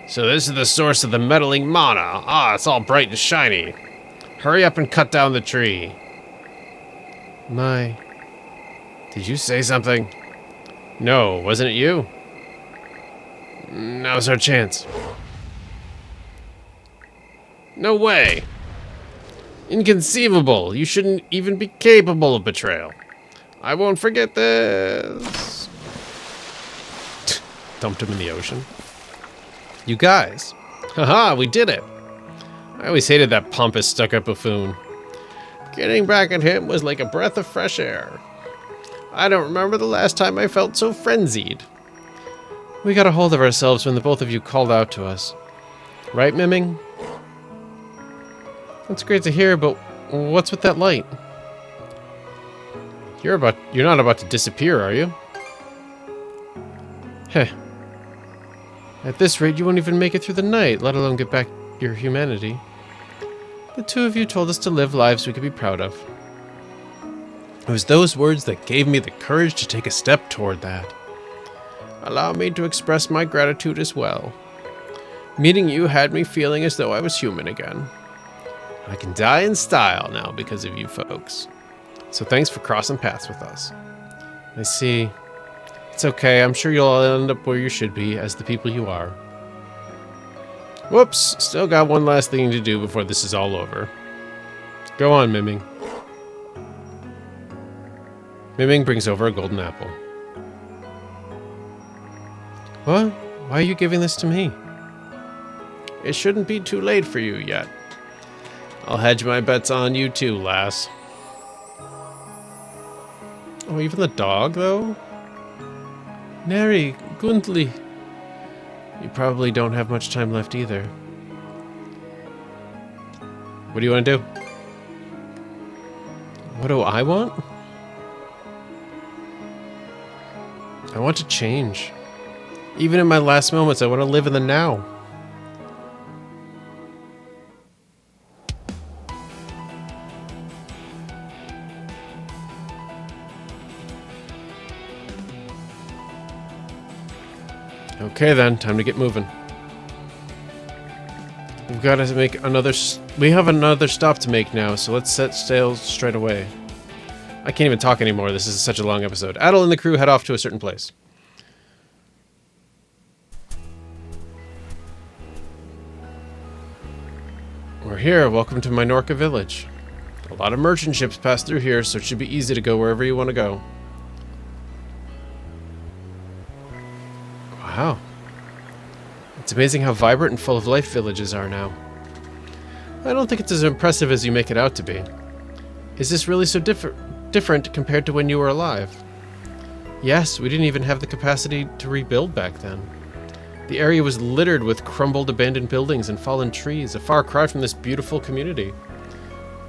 So this is the source of the meddling mana. Ah, it's all bright and shiny. Hurry up and cut down the tree. My... Did you say something? No, wasn't it you? Now's our chance. No way. Inconceivable. You shouldn't even be capable of betrayal. I won't forget this. Dumped him in the ocean. You guys. Haha, we did it. I always hated that pompous, stuck-up buffoon. Getting back at him was like a breath of fresh air. I don't remember the last time I felt so frenzied. We got a hold of ourselves when the both of you called out to us. Right, Miming? That's great to hear, but what's with that light? You're not about to disappear, are you? Heh. At this rate, you won't even make it through the night, let alone get back your humanity. The two of you told us to live lives we could be proud of. It was those words that gave me the courage to take a step toward that. Allow me to express my gratitude as well. Meeting you had me feeling as though I was human again. I can die in style now because of you folks. So thanks for crossing paths with us. I see. It's okay, I'm sure you'll all end up where you should be, as the people you are. Whoops, still got one last thing to do before this is all over. Go on, Miming. Miming brings over a golden apple. What? Why are you giving this to me? It shouldn't be too late for you yet. I'll hedge my bets on you too, lass. Oh, even the dog, though? Neri, Gundli. You probably don't have much time left either. What do you want to do? What do I want? I want to change. Even in my last moments, I want to live in the now. Okay then, time to get moving. We've got to make another... We have another stop to make now, so let's set sail straight away. I can't even talk anymore, this is such a long episode. Adol and the crew head off to a certain place. We're here, welcome to Minorca village. A lot of merchant ships pass through here, so it should be easy to go wherever you want to go. Wow. It's amazing how vibrant and full of life villages are now. I don't think it's as impressive as you make it out to be. Is this really so different compared to when you were alive? Yes, we didn't even have the capacity to rebuild back then. The area was littered with crumbled abandoned buildings and fallen trees, a far cry from this beautiful community.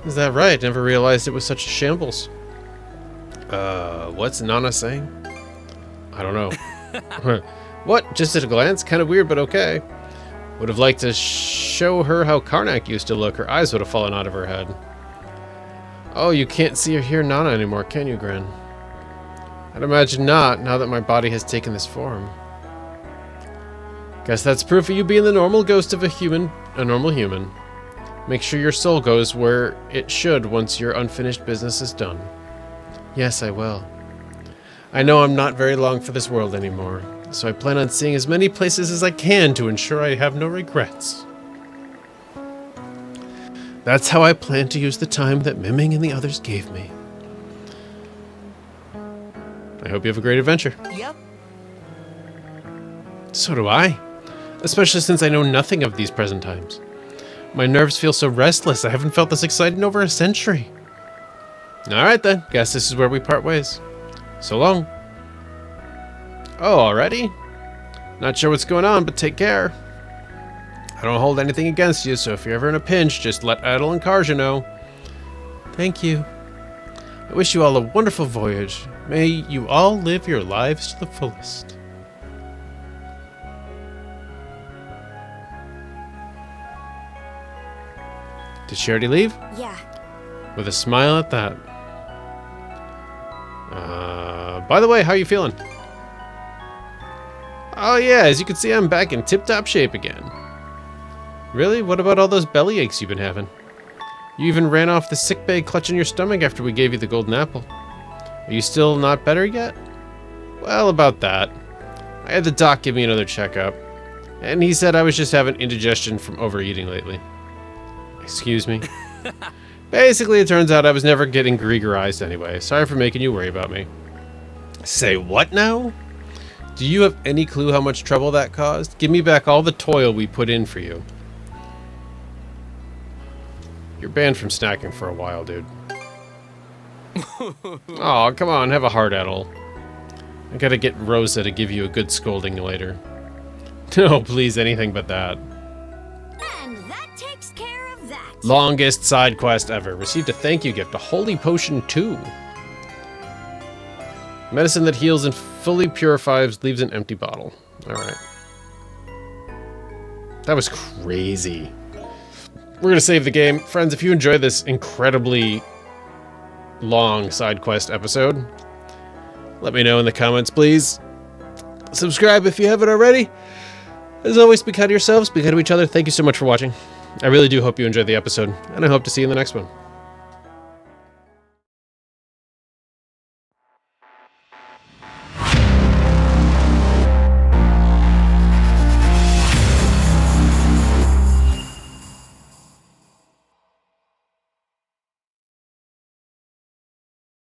Is that right? Never realized it was such a shambles. What's Nana saying? I don't know. What? Just at a glance? Kind of weird, but okay. Would have liked to show her how Karnak used to look. Her eyes would have fallen out of her head. Oh, you can't see or hear Nana anymore, can you, Gren? I'd imagine not, now that my body has taken this form. Guess that's proof of you being the normal ghost of a normal human. Make sure your soul goes where it should once your unfinished business is done. Yes, I will. I know I'm not very long for this world anymore, so I plan on seeing as many places as I can to ensure I have no regrets. That's how I plan to use the time that Miming and the others gave me. I hope you have a great adventure. Yep. So do I. Especially since I know nothing of these present times. My nerves feel so restless. I haven't felt this excited in over a century. Alright then, guess this is where we part ways. So long. Oh, already? Not sure what's going on, but take care. I don't hold anything against you, so if you're ever in a pinch, just let Adol and Karja know. Thank you. I wish you all a wonderful voyage. May you all live your lives to the fullest. Did she already leave? Yeah. With a smile at that. By the way, how are you feeling? Oh yeah, as you can see, I'm back in tip-top shape again. Really? What about all those belly aches you've been having? You even ran off the sickbay clutching your stomach after we gave you the golden apple. Are you still not better yet? Well, about that. I had the doc give me another checkup, and he said I was just having indigestion from overeating lately. Excuse me? Basically, it turns out I was never getting Griegerized anyway. Sorry for making you worry about me. Say what now? Do you have any clue how much trouble that caused? Give me back all the toil we put in for you. You're banned from snacking for a while, dude. Aw, come on, have a heart, Adol. I gotta get Rosa to give you a good scolding later. No, please, anything but that. And that takes care of that. Longest side quest ever. Received a thank you gift, a holy potion too. Medicine that heals and fully purifies leaves an empty bottle. Alright. That was crazy. We're going to save the game. Friends, if you enjoyed this incredibly long side quest episode, let me know in the comments, please. Subscribe if you haven't already. As always, be kind to yourselves, be kind to each other. Thank you so much for watching. I really do hope you enjoyed the episode, and I hope to see you in the next one.